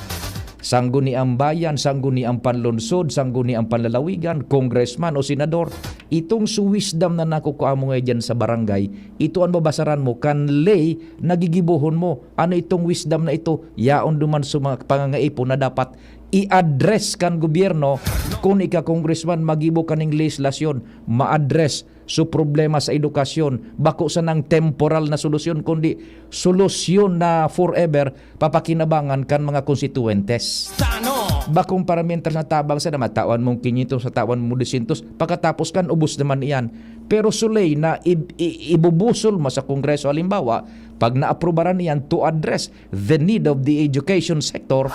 sangguni ang bayan, sangguni ang panlunsod, sangguni ang panlalawigan, congressman o senador. Itong wisdom na nakukuha mo ngayon sa barangay, ito ang babasaran mo, kanlay, nagigibuhon mo. Ano itong wisdom na ito? Yaon duman sa mga pangangaipon na dapat i-address kan gobyerno kung ika-congressman magibo kaning legislasyon, ma-address so problema sa edukasyon, bako sa nang temporal na solusyon, kundi solusyon na forever papakinabangan kan mga konstituentes. Bakong paramentas na tabang sa matawan mong 500 sa tawan mo 200, pagkatapos kan ubos naman iyan. Pero sulay na ibubusol mo sa Kongreso, halimbawa, pag naaprobaran niyan to address the need of the education sector,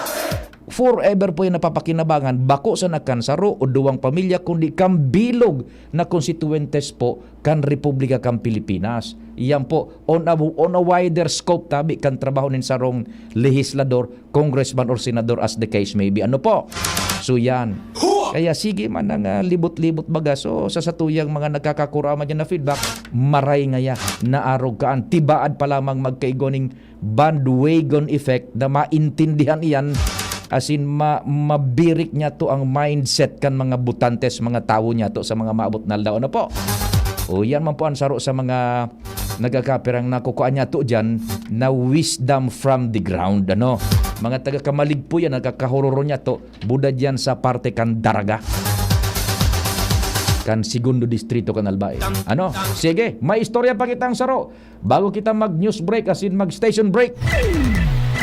forever po yung napapakinabangan bako sa nakansaro o duwang pamilya kundi kang bilog na konstituentes po kan Republika kang Pilipinas. Iyan po on a wider scope tabi kan trabaho nin sarong legislador, congressman or senador as the case may be. Ano po? So yan. Kaya sige man ang libot-libot baga. So sa satuyang mga nagkakakurama dyan na feedback, maray ngaya na arog kaan. Tibaad pa lamang magkaigoning bandwagon effect na maintindihan iyan. As in, mabirik niya to ang mindset kan mga butantes, mga tao niya to sa mga maabot na aldaw na po. O yan man po ang saro sa mga nagkakapirang nakukuha niya to dyan na wisdom from the ground. Ano? Mga taga-kamalig po yan, nagkakahororo niya to, buda dyan sa parte kan Daraga. Kan segundo distrito kan Albay. Ano? Sige, may istorya pa kitang saro. Bago kita mag-news break, as in mag-station break.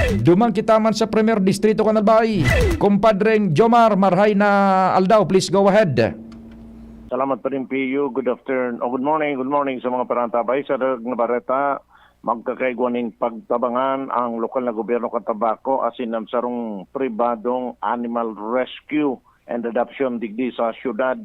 Dumang kita man sa Premier Distrito kan Albay. Kumpadreng Jomar Marhay na Aldao, please go ahead. Salamat pa rin PU. Good afternoon. Good morning sa mga parantabay. Sa Navarreta, magkakaigwaning pagtabangan ang lokal na gobyerno kan Tabaco asin ng sarong pribadong animal rescue and adoption digdi sa syudad.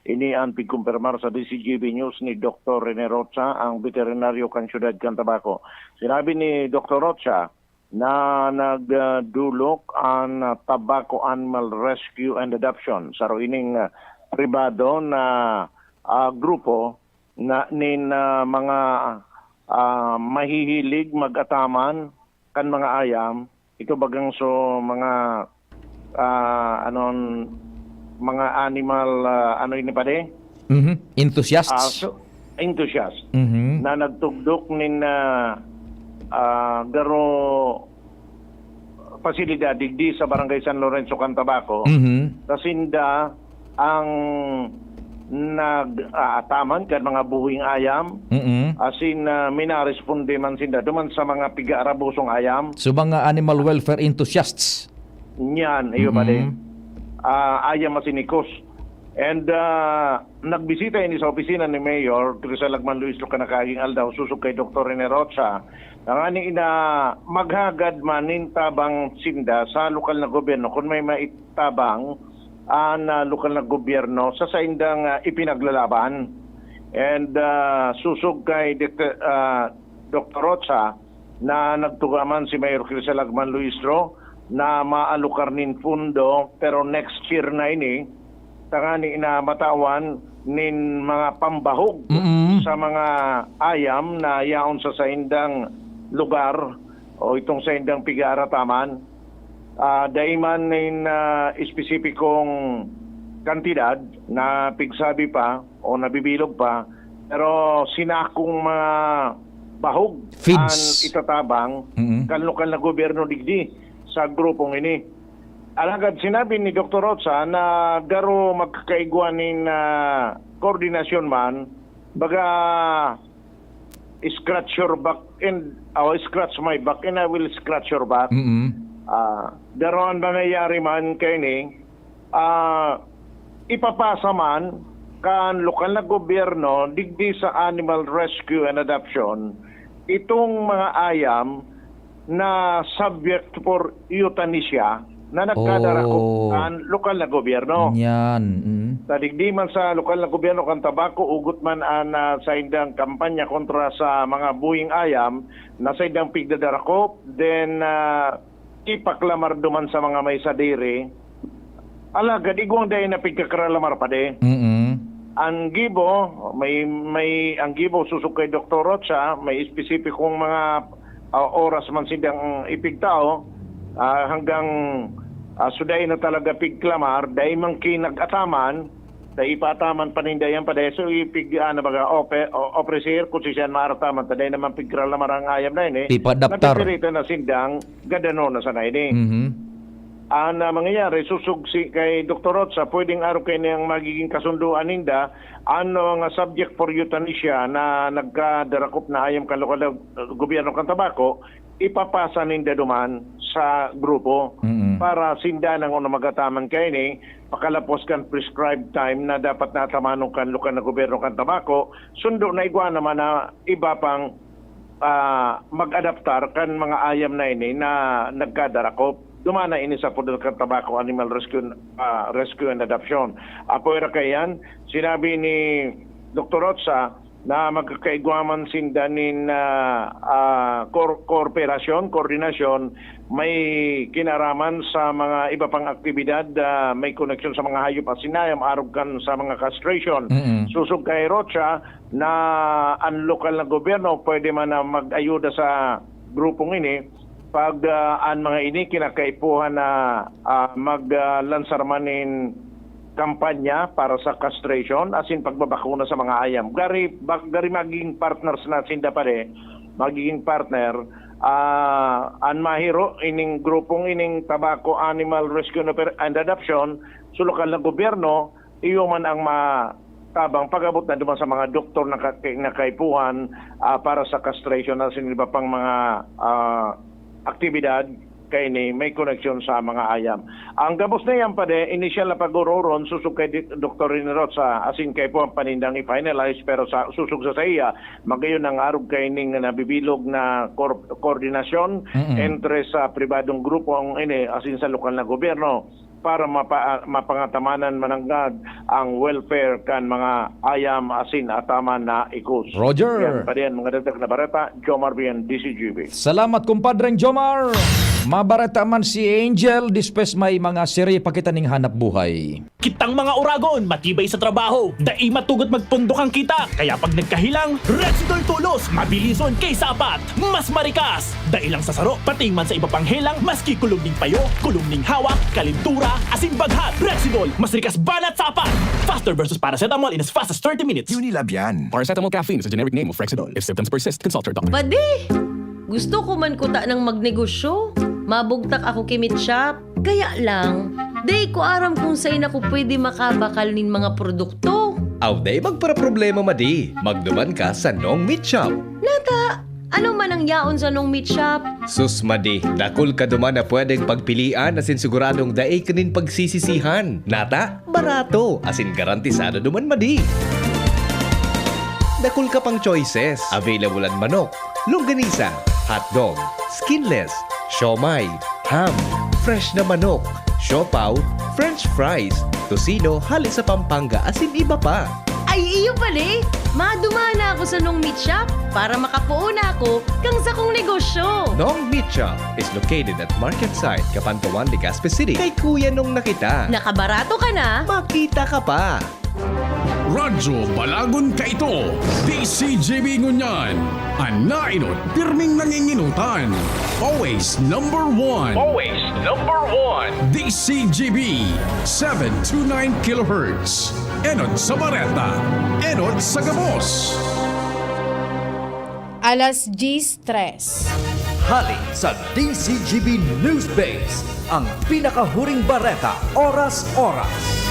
Ini ang pigkumpirmar sa DCGB News ni Dr. Rene Rocha, ang veterinaryo kan syudad kan Tabaco. Sinabi ni Dr. Rocha na nagdulok ang Tabaco Animal Rescue and Adoption sa ining pribado na grupo na nin mga mahihilig mag-ataman kan mga ayam. Ito bagang so mga mga animal ini pade? Enthusiasts. Enthusiast na nagtugdok nin garo pasilidad digdi sa Barangay San Lorenzo kan Tabaco. Kasinda ang nag-ataman kan mga buhing ayam. Asin minaresponde man sinda duman sa mga piga-arabusong ayam. So mga animal welfare enthusiasts. Yan, iyo ba ayam masinikos. And nagbisita ini sa opisina ni Mayor Crisel Lagman Luis lo kanakaging aldaw susog kay Dr. Rene Rocha nga ni ina maghagad manin tabang sinda sa lokal na gobyerno kung may maitabang ang lokal na gobyerno sa saindang ipinaglalaban. And susog kay Dr. Rocha na nagtugaman si Mayor Crisel Lagman Luis na maalukar nin pundo pero next year na ini tangani na matawan nin mga pambahog sa mga ayam na yaon sa saindang lugar o itong saindang pigarataman. Daiman nin espesipikong kantidad na pigsabi pa o nabibilog pa pero sinakong mga bahog ang itatabang kan lokal na gobyerno digdi sa grupong ini. Alagad sinabi ni Dr. Rocha na garo magkakaigwanin na koordinasyon man, baga scratch your back and scratch my back and I will scratch your back. Garo ang nangyayari man kayo ni, ipapasa man kan lokal na gobyerno digdi sa animal rescue and adoption itong mga ayam na subject for euthanasia na nagkadarako ang lokal na gobyerno. Yan. Tadigdi man sa lokal na gobyerno kan Tabaco, ugot man sa indang kampanya kontra sa mga buhing ayam na sa indang pigdadarako, then ipaklamar duman sa mga may sadiri. Alagad, igwang dahil na pigkakralamar pa de. Ang gibo, ang gibo susuk kay Dr. Rocha, may espesipikong mga oras man sindang ipigtao, hanggang suday na talaga pigklamar, day man kinag-ataman, day ipataman panindayan pa day, so ipig, opresir, kung siya maarataman, taday naman pigklamar ang ayam na ini, Ipadaptar. napipirita na sindang, gadano na sana ini. Ang mangyayari, susugsi kay Dr. Rotsa, pwedeng araw kayo niyang magiging kasunduan ninda, ano nga subject for euthanasia na nagkadarakop na ayam kan lokal gobyerno kan tabako, ipapasa ninda duman sa grupo para sinda nang una magataman kayo ni, pakalapos kan prescribed time na dapat natamanong kan lokal na gobyerno kan tabako, sundo na igwa naman na iba pang mag-adaptar kan mga ayam na ini na nagkadarakop. Dumana ini sa Pudol kan Tabako Animal Rescue and Adoption. Apoy ra kayan, sinabi ni Dr. Rotsa na magkakaigwaman sindanin koordinasyon, may kinaraman sa mga iba pang aktibidad, may koneksyon sa mga hayop at sinayam, arugan sa mga castration. Susog kay Rotsa na ang lokal na gobyerno pwede man na mag-ayuda sa grupong ini pag ang mga ini kinakaipuhan na maglansar manin kampanya para sa castration, as in pagbabakuna sa mga ayam. Gari magiging partners na sinda pare, magiging partner, ang mahiro ining grupong ining Tabako Animal Rescue and Adoption, sa lokal na gobyerno, iyo man ang tabang pag-abot na duman sa mga doktor na kaipuhan para sa castration na siniba pang mga aktibidad kay ni may koneksyon sa mga ayam. Ang gabos na yan pa de, initial na pag-uroron, susug kay Dr. Rinarot sa asin kay po ang panindang i-finalize, pero sa susug sa iya, magayon ang arog kay ning nabibilog na koordinasyon entre sa pribadong grupo ang ini, asin sa lokal na gobyerno, para mapangatamanan mananggad ang welfare kan mga ayam asin ataman na ikus. Roger! Yan pa din mga dagdag na barata, Jomar Bien, DCGB. Salamat kumpadreng Jomar! Mabarata man si Angel, dispes may mga serye pa kita ning hanap buhay. Kitang mga uragon, matibay sa trabaho, dai matugot magpundok ang kita. Kaya pag nagkahilang, Rexidol tulos, mabilison kaysa apat, mas marikas. Dai lang sa saro, pati man sa iba pang helang, maski kulong ning payo, kulong ning hawak, kalintura, asin baghat. Rexidol, mas rikas banat sa apat. Faster versus paracetamol in as fast as 30 minutes. Unilab yan. Paracetamol caffeine is a generic name of Rexidol. If symptoms persist, consult your doctor. Pwede! Gusto ko man kuta ng magnegosyo. Mabugtak ako kimit shop. Kaya lang, day ko aram kung sa'yo na ko pwede makabakal nin mga produkto. Aw day magpara-problema madi. Magduman ka sa Nong Meat Shop. Nata, ano man ang yaon sa Nong Meat Shop? Sus madi, dakul ka duman na pwedeng pagpilian asin siguradong daay kanin pagsisisihan. Nata, barato asin garantisado duman madi. Dakul ka pang choices. Available ang manok, longganisa, hotdog, skinless, siomai, ham, fresh na manok, siopaw, french fries, tosino, halis sa Pampanga, asin iba pa. Ay, iyo pala. Madumana ako sa Nong Meat Shop para makapuuna ako kang sa kong negosyo. Nong Meat Shop is located at Market Site, Capantawan, Legazpi City. Kay Kuya Nong nakita. Nakabarato ka na? Makita ka pa. Radyo Balagon ka ito, DCGB Ngunyan, anainot, pirming nanginginutan, always number one. Always number one. DCGB, 729 kHz, enot sa Bareta, enot sa Gabos. Alas 10:03. Hali sa DCGB News Base, ang pinakahuring bareta, oras-oras.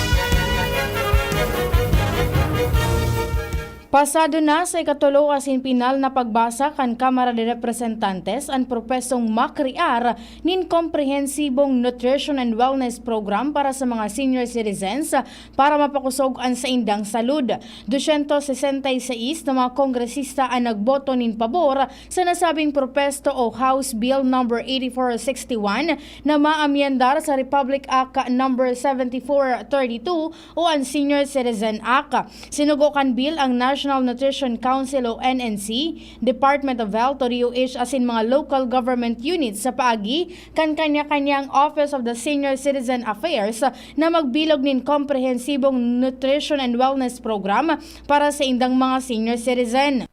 Pasado na sa ikatulo asin pinal na pagbasa kan Kamara de Representantes ang propesong makrear nin komprehensibong nutrition and wellness program para sa mga senior citizens para mapakusog ang sa indang salud. 266 na mga kongresista ang nagboto nin pabor sa nasabing propesto o House Bill No. 8461 na maamyendar sa Republic Act No. 7432 o ang Senior Citizen Act. Sinugukan bill ang National Nutrition Council o NNC, Department of Health o DOH asin mga local government units sa paagi kan kanya-kanyang Office of the Senior Citizen Affairs na magbilog nin komprehensibong nutrition and wellness program para sa indang mga senior citizen.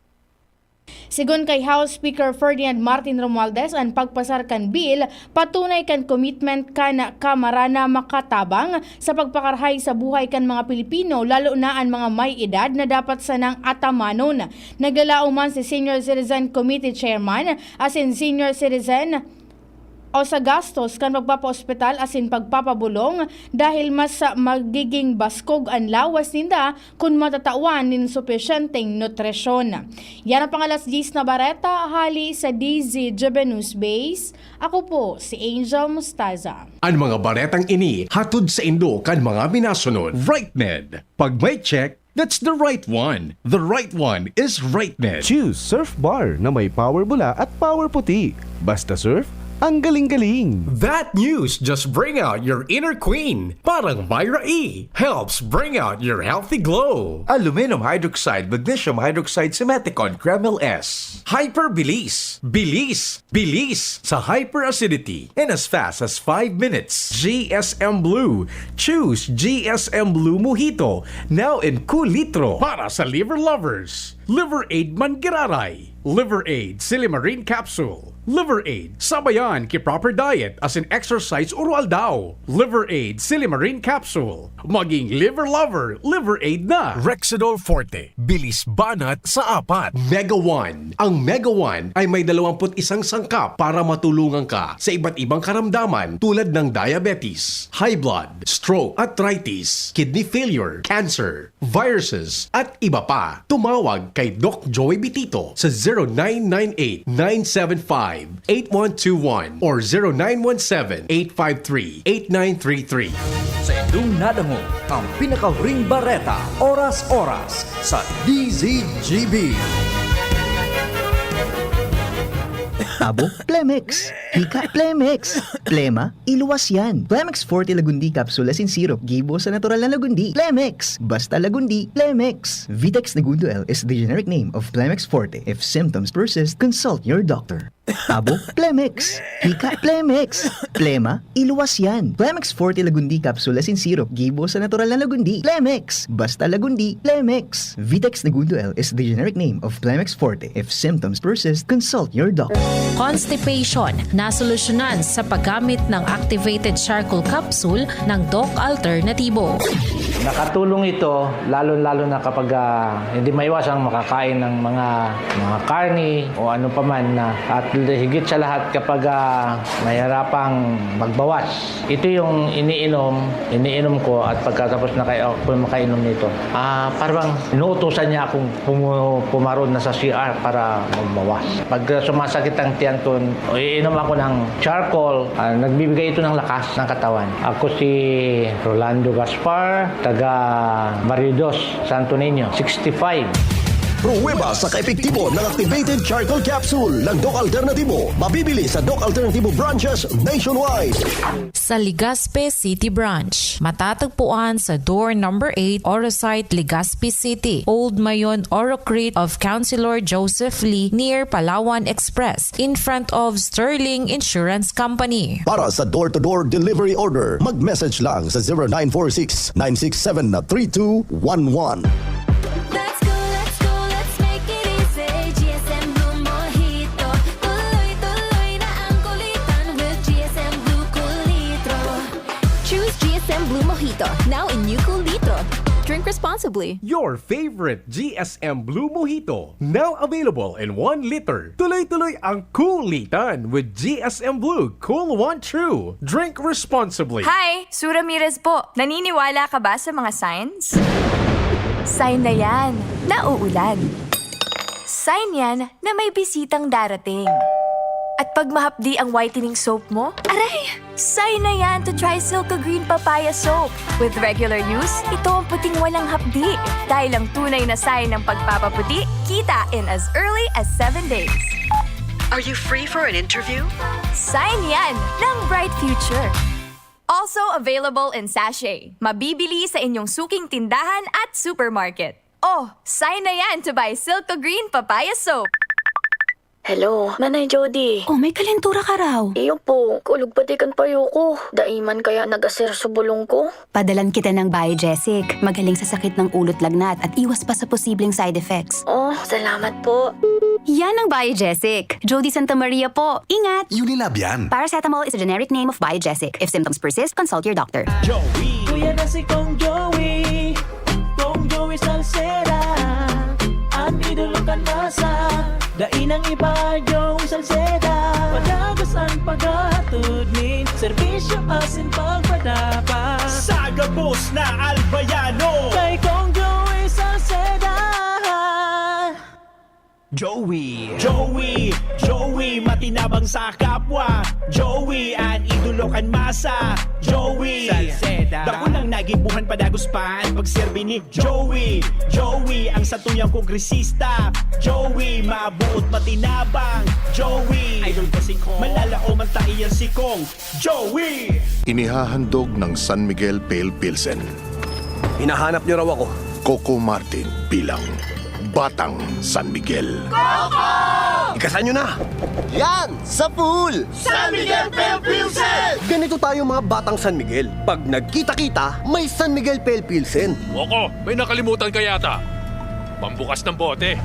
Sigon kay House Speaker Ferdinand Martin Romualdez ang pagpasar kan bill, patunay kan commitment kan Kamara na makatabang sa pagpakarhay sa buhay kan mga Pilipino, lalo na ang mga may edad na dapat sanang atamanon. Naglalao man si Senior Citizen Committee Chairman as in senior citizen o sa gastos kan magpapa-ospital asin pagpapabulong dahil mas magiging baskog ang lawas ninda kung matatawan nin supesyenteng nutrisyon. Yan ang pangalas 10 na bareta, hali sa DZGB News Base. Ako po si Angel Mustaza. Ang mga baretang ini hatod sa Indo kan mga minasunod. RightNed. Pag may check, that's the right one. The right one is RightNed. Choose Surf Bar na may power bula at power puti. Basta surf, ang galing-galing. That news just bring out your inner queen. Parang Myra E. Helps bring out your healthy glow. Aluminum hydroxide, magnesium hydroxide, Simeticon, Kreml S. Hyperbilis. Bilis. Bilis sa hyperacidity in as fast as 5 minutes. GSM Blue. Choose GSM Blue Mojito. Now in cool litro. Para sa liver lovers. Liver Aid Mangiraray. Liver Aid Silimarine Capsule. Liver Aid, sabayan ki proper diet as in exercise oral daw. Liver Aid Silimarine Capsule. Maging liver lover, Liver Aid na. Rexidol Forte, bilis banat sa 4. Mega One. Ang Mega One ay may 21 sangkap para matulungan ka sa iba't ibang karamdaman tulad ng diabetes, high blood, stroke, arthritis, kidney failure, cancer, viruses, at iba pa. Tumawag kay Doc Joey Bitito sa 0998-975-8121 or 0917-853-8933. Sa inyong nadango, ang pinakahuring bareta, oras-oras sa DZGB. Tabo, Plemex. Hika, Plemex. Plema, iluwas yan. Plemex Forte Lagundi Capsule asin syrup, gibo sa natural na lagundi. Plemex, basta lagundi, Plemex. Vitex Nagundo L is the generic name of Plemex Forte. If symptoms persist, consult your doctor. Tabo, Plemex. Hika, Plemex. Plema, iluwas yan. Plemex Forte Lagundi Capsule asin syrup, gibo sa natural na lagundi. Plemex, basta lagundi, Plemex. Vitex Nagundo L is the generic name of Plemex Forte. If symptoms persist, consult your doctor. Constipation, nasolusyonan sa paggamit ng activated charcoal capsule ng Doc Alternativo. Nakatulong ito lalo-lalo na kapag hindi maiwasang makakain ng mga karni o ano paman na at higit sa lahat kapag mahirapang magbawas. Ito yung iniinom ko at pagkatapos na ako makainom nito. Parang inuutusan niya akong pumarod na sa CR para magbawas. Pag sumasakit ang tiyan ko, iinom ako ng charcoal, nagbibigay ito ng lakas ng katawan. Ako si Rolando Gaspar, taga Maridos, Santo Niño, 65. Pruweba sa kaepektibo ng Activated Charcoal Capsule ng Doc Alternativo. Mabibili sa Doc Alternativo branches nationwide. Sa Legazpi City Branch, matatagpuan sa door number 8, Orosite, Legazpi City, Old Mayon, Orocrete of Councilor Joseph Lee near Palawan Express in front of Sterling Insurance Company. Para sa door-to-door delivery order, mag-message lang sa 0946-967-3211. Blue Mojito, now in new cool litro. Drink responsibly. Your favorite GSM Blue Mojito, now available in 1 liter. Tuloy-tuloy ang cool-litan with GSM Blue Cool One True. Drink responsibly. Hi! Sue Ramirez po. Naniniwala ka ba sa mga signs? Sign na yan, na uulan. Sign yan na may bisitang darating. At pag mahapdi ang whitening soap mo, aray! Sign na yan to try Silka Green Papaya Soap. With regular use, ito ang puting walang hapdi. Dahil ang tunay na sign ng pagpapaputi, kita in as early as 7 days. Are you free for an interview? Sign yan ng bright future. Also available in sachet. Mabibili sa inyong suking tindahan at supermarket. Oh, sign na yan to buy Silka Green Papaya Soap. Hello, Manay Jody. Oh, may kalentura ka raw. Iyo po, kulog patikan payo ko. Daiman kaya nagasir sa bulong ko. Padalan kita ng Biogesic. Magaling sa sakit ng ulot lagnat at iwas pa sa posibleng side effects. Oh, salamat po. Yan ang Biogesic. Jody Santa Maria po. Ingat! Unilab yan. Paracetamol is a generic name of Biogesic. If symptoms persist, consult your doctor. Joey, kuya na si Kong Joey. Kong Joey Salceda. Ang idolo kan masa. Dainang iba Joey Salceda. Padagas ang paghatod ni serbisyo asin pagpadapa. Sagabos na Albayano. Kay Kong Joey Salceda. Joey, matinabang sa kapwa. Joey, ang idolo kan masa. Joey, Salceda. Dako lang nagibuhan padagos pa ang pagserbi ni Joey, ang satuyang kongresista. Joey, mabuot matinabang. Joey, idol ko si Kong. Malalao man taiyan si Kong. Joey! Inihahandog ng San Miguel Pale Pilsen. Hinahanap niyo raw ako. Coco Martin bilang Batang San Miguel. Ikasan nyo na! Yan! Sa pool! San Miguel Pale Pilsen! Ganito tayo mga batang San Miguel. Pag nagkita-kita, may San Miguel Pale Pilsen. Woko, may nakalimutan ka yata. Pambukas ng bote.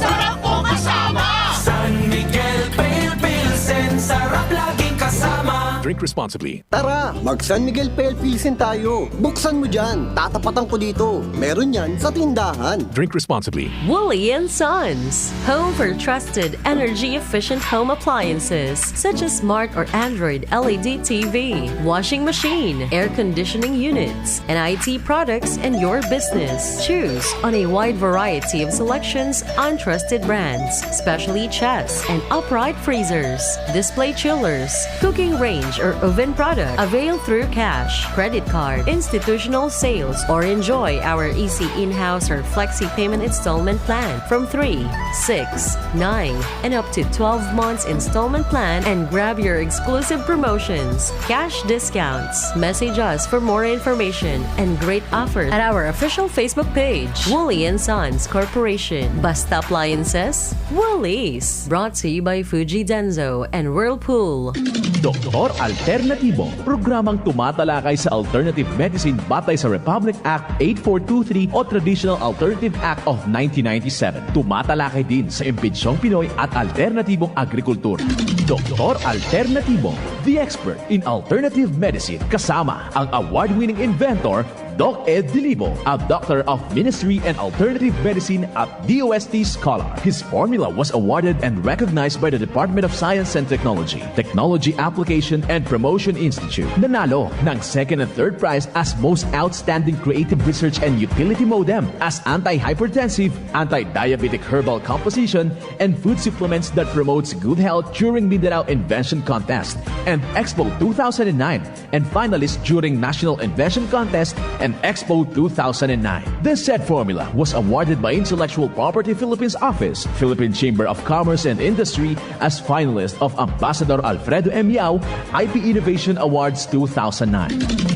Sarap po kasama! San Miguel Pale Pilsen, sarap laging kasama. Drink responsibly. Tara, mag San Miguel Pale Pilsen tayo. Buksan mo dyan. Tatapatan ko dito. Meron yan sa tindahan. Drink responsibly. Wooly & Sons, home for trusted, energy-efficient home appliances such as smart or Android LED TV, washing machine, air conditioning units, and IT products in your business. Choose on a wide variety of selections on trusted brands, specially chests and upright freezers, display chillers, cooking range or oven product. Avail through cash, credit card, institutional sales, or enjoy our easy in-house or flexi payment installment plan from 3, 6, 9, and up to 12 months installment plan and grab your exclusive promotions, cash discounts. Message us for more information and great offers at our official Facebook page, Wooly & Sons Corporation. Basta Appliances, Woolies. Brought to you by Fuji Denso and Whirlpool. Doktor Alternatibo, programang tumatalakay sa alternative medicine batay sa Republic Act 8423 o Traditional Alternative Act of 1997. Tumatalakay din sa impinsyong Pinoy at alternatibong agrikultura. Doktor Alternatibo, the expert in alternative medicine, kasama ang award-winning inventor Doc Ed Dilibo, a doctor of ministry and alternative medicine at DOST Scholar. His formula was awarded and recognized by the Department of Science and Technology, Technology Application and Promotion Institute. Nanalo ng second and third prize as Most Outstanding Creative Research and Utility Modem as anti-hypertensive, anti-diabetic herbal composition, and food supplements that promotes good health during Mindanao Invention Contest and Expo 2009, and finalist during National Invention Contest and Expo 2009. This said formula was awarded by Intellectual Property Philippines Office, Philippine Chamber of Commerce and Industry as finalist of Ambassador Alfredo M. Yao IP Innovation Awards 2009.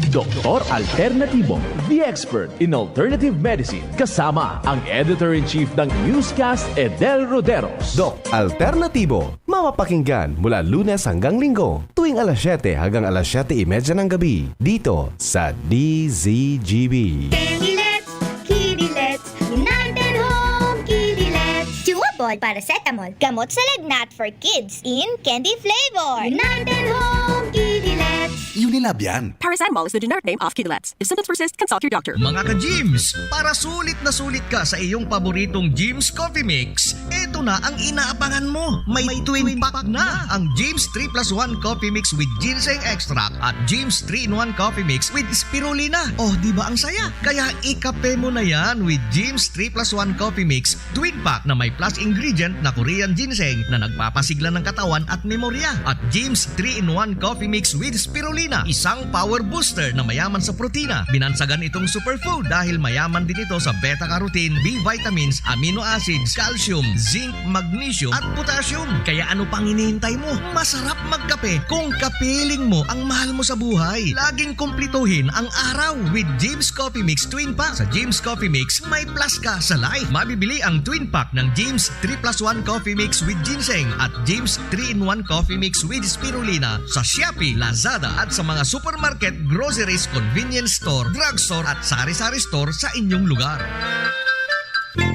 Doktor Alternatibo, the expert in alternative medicine, kasama ang editor-in-chief ng newscast Edel Roderos. Doc Alternatibo, mapapakinggan mula Lunes hanggang Linggo, tuwing alas 7 hanggang alas 7:30 ng gabi, dito sa DZGB. Kidilets, Kidilets, United Home Kidilets. Chewable paracetamol, gamot sa lagnat for kids in candy flavor. United Home Kidilets. Unilab yan. Paracetamol is the generic name of Kidilets. If symptoms persist, consult your doctor. Mga ka-Gyms, para sulit na sulit ka sa iyong paboritong Gyms Coffee Mix, eto na ang inaabangan mo. May twin pack na ang Gyms 3+1 Coffee Mix with Ginseng Extract at Gyms 3-in-1 Coffee Mix with Spirulina. Oh, di ba ang saya? Kaya ikape mo na yan with Gyms 3+1 Coffee Mix twin pack na may plus ingredient na Korean ginseng na nagpapasigla ng katawan at memorya at Gyms 3-in-1 Coffee Mix with Spirulina spirulina, isang power booster na mayaman sa protina. Binansagan itong superfood dahil mayaman din ito sa beta-carotene, B vitamins, amino acids, calcium, zinc, magnesium at potassium. Kaya ano pang hinihintay mo? Masarap magkape kung kapiling mo ang mahal mo sa buhay. Laging kumplituhin ang araw with James Coffee Mix Twin Pack. Sa James Coffee Mix, may plus ka sa life. Mabibili ang Twin Pack ng James 3+1 Coffee Mix with Ginseng at James 3-in-1 Coffee Mix with Spirulina sa Shopee, Lazada at sa mga supermarket, groceries, convenience store, drugstore at sari-sari store sa inyong lugar.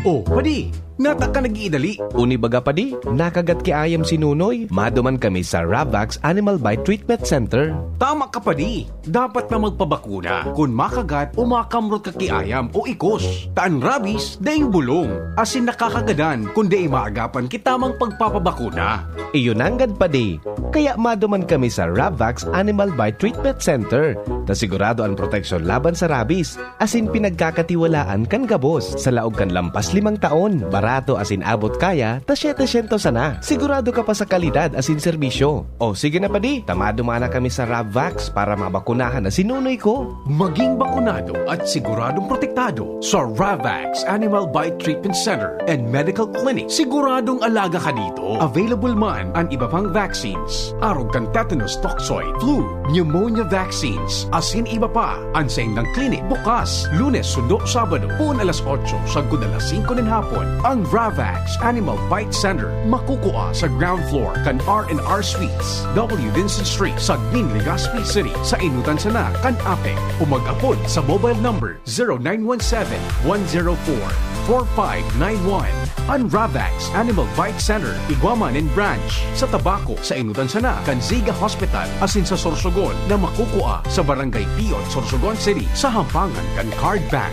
Oh, padi, nata ka nag-iidali. Uni baga padi, nakagat ki ayam si Nunoy. Maduman kami sa Ravax Animal Bite Treatment Center. Tama ka padi, dapat na magpabakuna kung makagat o makamrot ka kiayam o ikos. Taan rabies, daing bulong. Asin nakakagadan kung di maagapan kitamang pagpapabakuna. Iyon anggad padi, kaya maduman kami sa Ravax Animal Bite Treatment Center. Ta sigurado ang proteksyon laban sa rabies, asin pinagkakatiwalaan kan gabos sa laog kan lampas 5 taon. Barato asin abot kaya, ta 700 sana. Sigurado ka pa sa kalidad asin serbisyo. O sige na padi, tamado mana kami sa Ravax para mabakunahan na sinunoy ko. Maging bakunado at siguradong protektado sa Ravax Animal Bite Treatment Center and Medical Clinic. Siguradong alaga ka dito. Available man ang iba pang vaccines. Arog kan tetanus toxoid, flu, pneumonia vaccines, asin iba pa. Ang sa indang clinic bukas, Lunes, Sundo, Sabado, pun alas 8, sagud alas 5 ng hapon. Ang Ravax Animal Bite Center makukuha sa ground floor kan R&R Suites, W. Vincent Street, Sagnin, Legazpi City. Sa inutan sana kan Apek. Umag-apod sa mobile number 0917-104-4591. Ang Ravax Animal Bite Center, Iguaman and Branch. Sa Tabaco, sa inutan sana kan Ziga Hospital, asin sa Sorsogon na makukuha sa Barangay Piot, Sorsogon City, sa Hampangan kan Card Bank.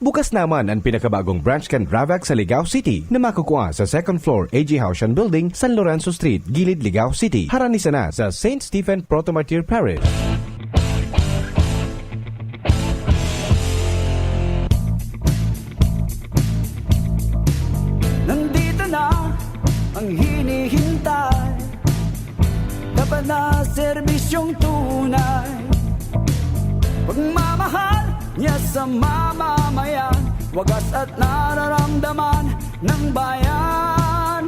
Bukas naman ang pinakabagong branch kan Ravax sa Ligao City na makukuha sa second floor AG Haushan Building, San Lorenzo Street, Gilid, Ligao City. Haranisa na sa St. Stephen Protomartyr Parish. Nandito na ang hinihintay, dapat na serbisyong tunay. Pagmamahal niya sa mamamayan, wagas at nararamdaman ng bayan.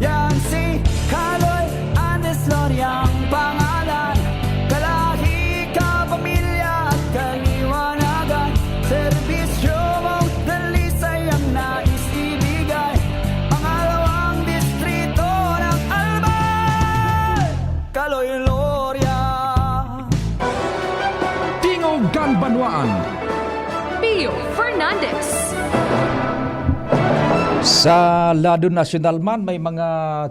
Yan si Kaloy Andes Loriang pangalan, kalahi ka, pamilya at kaliwanagan. Serbisyo mong dalisay ang nais ibigay, pangalawang distrito ng Albay, Kaloy Loria. Tingogan Banwaan, Pio Fernandez. Sa lado nasyonal man may mga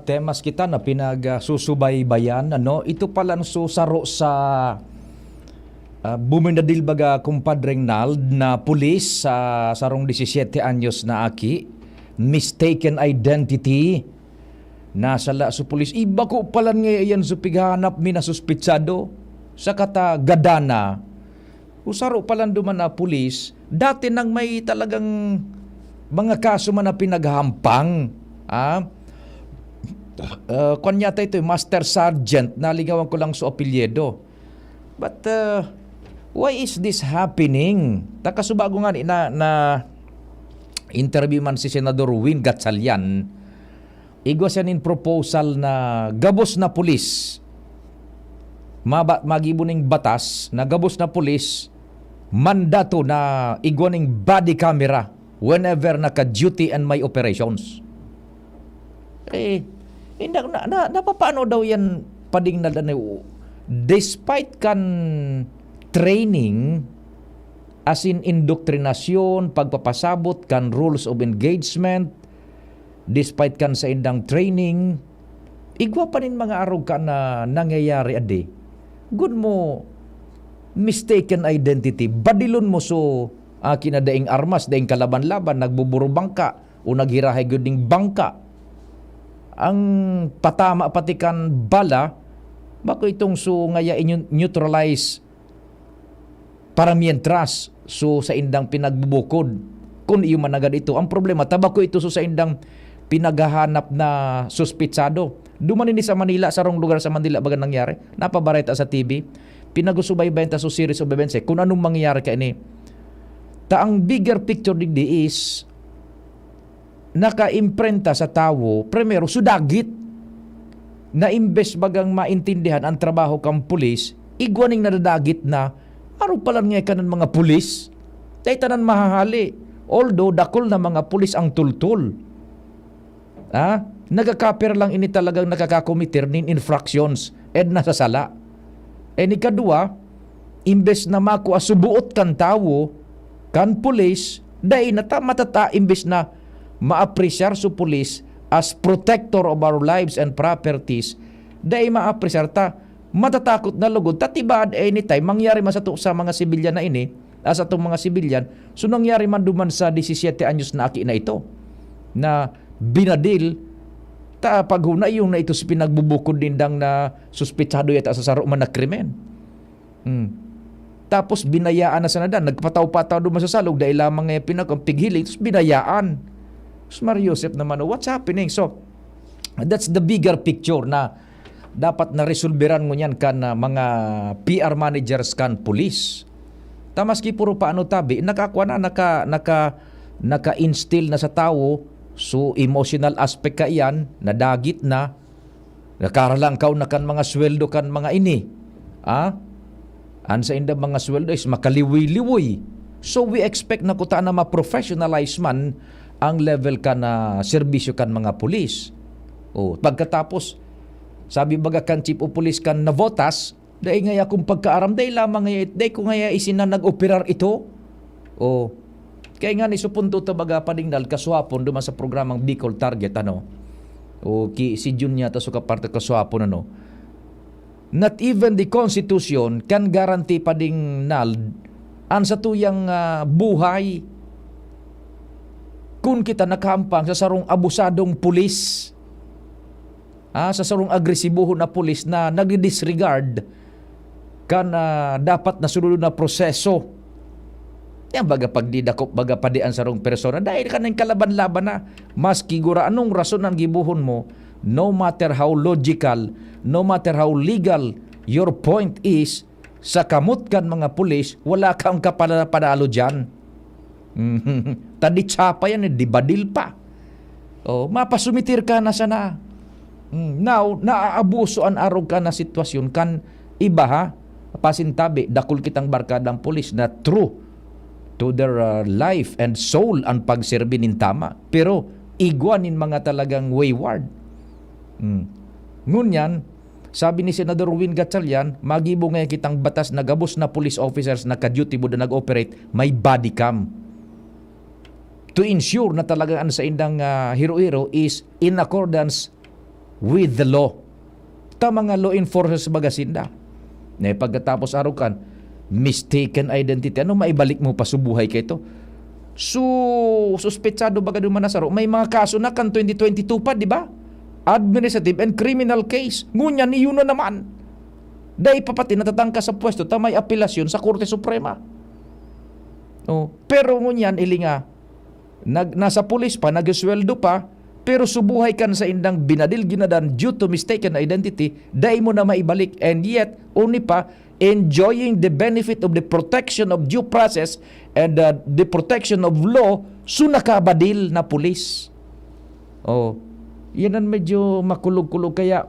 temas kita na pinagsusubaybayan, ano, ito pala susaro sa buminadil baga kumpadreng Nald na pulis sa sarong 17 anyos na aki, mistaken identity nasa la sa pulis. Iba ko pala ngayon sa pighanap mi na suspitsado sa kata Gadana. Usaro pala duman na pulis, dati nang may talagang mga kaso man na pinaghampang. Kanyata ito, Master Sergeant, naligawan ko lang sa apelyido. But why is this happening? Takasubago nga na interview man si Senador Win Gatchalian, igwa siya nin proposal na gabos na pulis, magibuning batas na gabos na pulis, mandato na igwaning body camera whenever naka-duty and may operations. Napapano daw yan pading na despite kan training, as in indoktrinasyon, pagpapasabot kan rules of engagement, despite kan sa indang training, igwa pa rin mga arog ka na nangyayari ade. Good mo, mistaken identity, badilon mo so kinadaing armas, daing kalaban-laban, nagbuburo bangka o naghirahay guding bangka. Ang patama patikan bala, bako itong so ngaya neutralize para mientras so sa indang pinagbubukod. Kung iyo managad ito, ang problema, tabako ito so sa indang pinaghahanap na suspitsado. Duman ini sa Manila, sarong lugar sa Manila baga nangyari. Napabareta sa TV. Pinagusubaybayan ta sa series of events kung anong mangyayari ka ini. Ta ang bigger picture digdi is naka-imprenta sa tao, primero, sudagit na imbes bagang maintindihan ang trabaho kang pulis, igwaning nadadagit na araw pala nga kanan mga pulis. Tay tanan mahahali. Although, dakol na mga pulis ang tultul. Nagkakaper lang ini talagang nakakakomitir nin infractions and nasasala. And ikadua, imbes na makuha subuot kan tao, kan pulis, dahil matata imbes na ma-appreciate sa pulis as protector of our lives and properties, dahil ma-appreciate ta, matatakot na lugod, tatibad anytime, mangyari man sa mga sibilyan na ini, sa itong mga sibilyan, so nangyari man duman sa 17 anyos na aki na ito, na binadil, ta paghuna yung na ito sa pinagbubukod dindang na suspitsado yata sa saro man na krimen. Tapos binayaan na sa nadan, nagpataw-pataw duman sa salog dahil lamang nga pinagpighiling, tapos binayaan. So Mario Joseph naman, what's happening? So, that's the bigger picture na dapat na resolveran mo yan kan mga PR managers kan police. Tamaski puro paano tabi, naka-instill na sa tao. So, emotional aspect ka iyan, nadagit na, nakaralangkaw na kan mga sweldo kan mga ini. Ansa inda mga sweldo is makaliwi-liwi. So, we expect na kuta na ma-professionalize man ang level ka na serbisyo kan mga pulis. Pagkatapos, sabi baga kan chief of police kan na votas, dahil ngaya kung pagkaaram, dahil lamang ngaya, dahil kung ngaya isin na nag-operar ito, kaya nga ni supunto tabaga padingdal kaswapon duman sa programang Bicol Target si Jun niya ta suka parte kaswapon not even the Constitution can guarantee padingnal an sa tuyang buhay kung kita nakahampang sa sarong abusadong pulis, sa sarong agresibohon na pulis na nagdi-disregard kan dapat na sunod na proseso. Yan baga pagdidakop baga padian sa rong persona dahil kanang kalaban-laban na maski gura anong rason ang gibuhon mo, no matter how logical, no matter how legal your point is, sa kamot kan mga pulis wala kang kapanalo dyan. Tadi tsapa yan, di badil pa. Mapasumitir ka na sana. Now, naaabuso an arog ka na sitwasyon kan iba pasintabi, dakul kitang barkadang pulis na true to their life and soul ang pagserbi nin tama. Pero, igwanin mga talagang wayward. Ngunyan, sabi ni Senador Win Gatchalian, magibo nga kitang batas na gabos na police officers na ka-duty mo na nag-operate, may body cam. To ensure na talagang sa indang hero-hero is in accordance with the law. Ta mga law enforcers bagasinda. Na pagkatapos arukan, mistaken identity. Ano maibalik mo pa subuhay kay ito? So, suspetsado baga duman na saro. May mga kaso na kan 2022 pa, di ba? Administrative and criminal case. Ngunyan, iyon na naman. Dahil papati natatangka sa pwesto, tamay apelasyon sa Korte Suprema. Pero ngunyan, ilinga, nasa pulis pa, nagsweldo pa, pero subuhay kan sa indang binadil ginadan due to mistaken identity, dahil mo na maibalik. And yet, only pa, enjoying the benefit of the protection of due process and the protection of law, so nakabadil na pulis. Yan ang medyo makulog-kulog. Kaya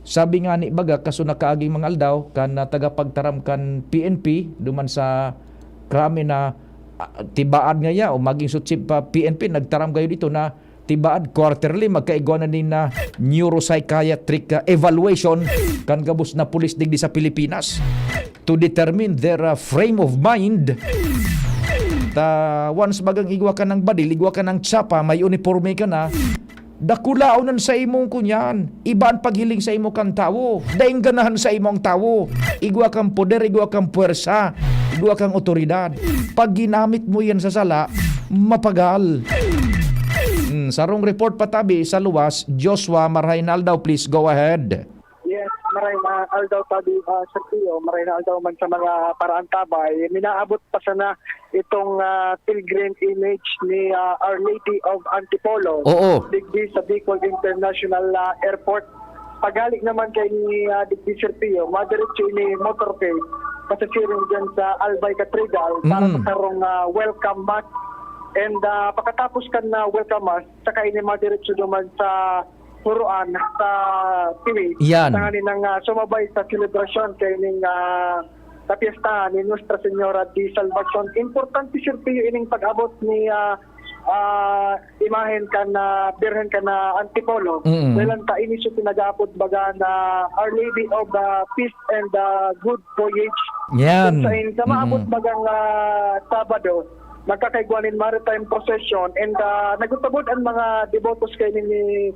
sabi nga ni baga kaso nakaaging mga aldaw kan tagapagtaram kan PNP duman sa krami na tibaad nga ya o maging sutsip pa PNP nagtaram kayo dito na tibaad quarterly magkaigwanan din na neuropsychiatric evaluation kan gabos na pulis digdi sa Pilipinas to determine their frame of mind. Once bagang igwa ka ng badil, igwa ka ng tsapa, may uniforme ka na, dakulaunan sa imong kunyan, ibaan paghiling sa imong kang tao, daing ganahan sa imong tao, igwa kang poder, igwa kang puwersa, igwa kang otoridad. Pag ginamit mo yan sa sala, mapagal. Sarong report patabi sa luwas, Joshua Marhainal daw, please go ahead. Yes, maray na aldaw tabi sa Pio, maray na aldaw man sa mga paraan tabay, minaabot pa sana itong pilgrim image ni Our Lady of Antipolo. Oo. Digdi sa Bicol International Airport. Pagalik naman kay ni Digdi Sir Pio, madiretso ni motorcade, pasasiring dyan sa Albay Cathedral para sa karong welcome mass. And pagkatapos kan na welcome mass, saka ini madiretso naman sa puruan sa TV. Yan. Tanganin ng sumabay sa celebration kay ning sa piyesta ni Nuestra Señora de Salvacion. Importante Sir Pio ining pag-abot ni imahen ka na Birhen ka na Antipolo. Dahil ta ini siya pinag-abot baga na Our Lady of the Peace and Good Voyage. Yan. Sa maabot bagang Sabado, magkakaigwanin maritime procession and nagutabod ang mga devotos kay ni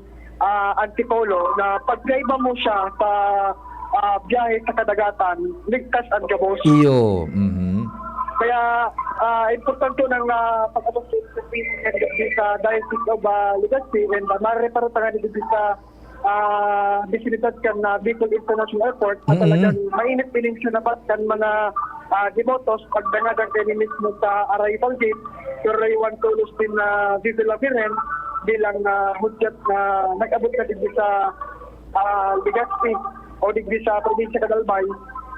Antipolo na pagkaiba mo siya sa biyahe sa kadagatan, ligtas ang gabos. Iyo. Kaya importante ng pag-abot sa Diocese of Legazpi and marireparotangan dito sa bisinidad kan na Bicol International Airport at talagang mainit piling siya napat kan mga devotos pagdangagan kayo mismo sa arrival gate pero iwan tulos din na Viva la Virgen bilang hudyat na nag-abot na dito sa Legazpi o dito sa probinsya Cadalbay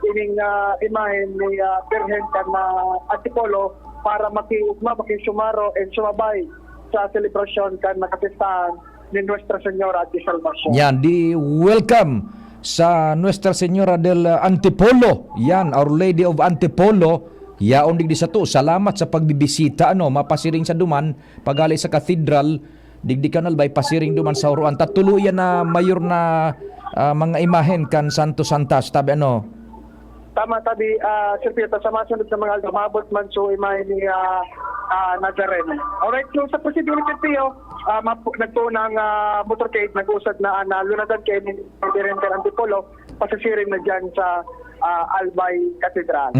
ining imahen ni Virgen kan na Antipolo para makisumaro and sumabay sa celebration kan nakapestahan ni Nuestra Señora de Salvacion. Yan, di welcome sa Nuestra Señora del Antipolo. Yan, Our Lady of Antipolo. Yaon digdi sa to. Salamat sa pagbibisita mapasiring sa duman pagali sa cathedral digdi kanal bay pasiring duman sa uruan. Tatuluyan na mayor na mga imahen kan Santo Santas tabi Tama tabi Sir Pio, sa masunod sa mga lumabot man so imahen ni Nazareno. Alright, so sa prosedur Sir Pio, nagpo ng motorcade, nag-usad na lunadan kay ni Birhen Antipolo, pasasiring na dyan sa Albay Cathedral.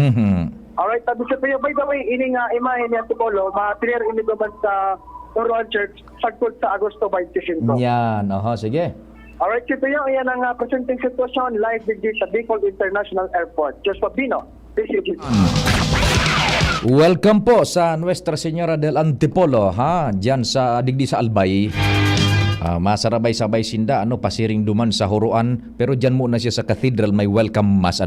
Alright, tabi Sir Pio, by the way, ining imahen ni Antipolo, matinir ini naman sa Uruan Church, sagtod sa Agosto 25. Yan, sige. Alright, Sir Pio, yan ang presenting sitwasyon live digdi sa Bicol International Airport. Joseph Bino, PCG. Welcome po sa Nuestra Señora del Antipolo, diyan sa digdi sa Albay. Masarabay-sabay sinda pasiring duman sa huruan pero diyan muna siya sa cathedral may welcome mass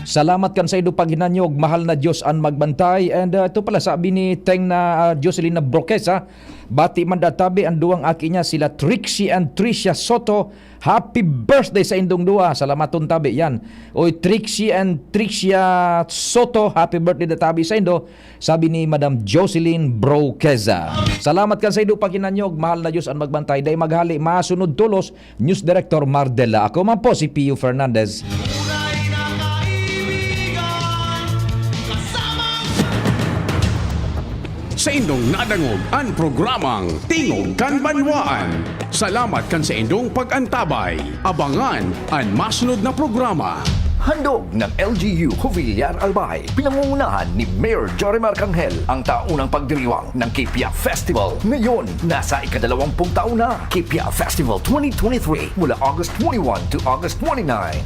Salamat kan sa ido paghinanyog, mahal na Diyos ang magbantay. And ito pala sabi ni Teng na Jocelyn Broquesa, bati man databi ang duwang aki niya sila Trixie and Tricia Soto. Happy birthday sa indong duwa. Salamaton tabi yan. Oy Trixie and Tricia Soto, happy birthday databi sa indo. Sabi ni Madam Jocelyn Broquesa. Salamat kan sa ido paghinanyog, mahal na Diyos ang magbantay. Day maghali masunod tulos News Director Mardela. Ako man po si Pio Fernandez. Sa indong nadangog ang programang Tingog kan Banwaan. Salamat kan sa indong pag-antabay. Abangan ang masunod na programa. Handog ng LGU Jubillar Albay. Pinangungunahan ni Mayor Jorimar Canghel ang taunang pagdiriwang ng Kipia Festival. Ngayon, nasa ika-20 taon na. Kipia Festival 2023 mula August 21 to August 29.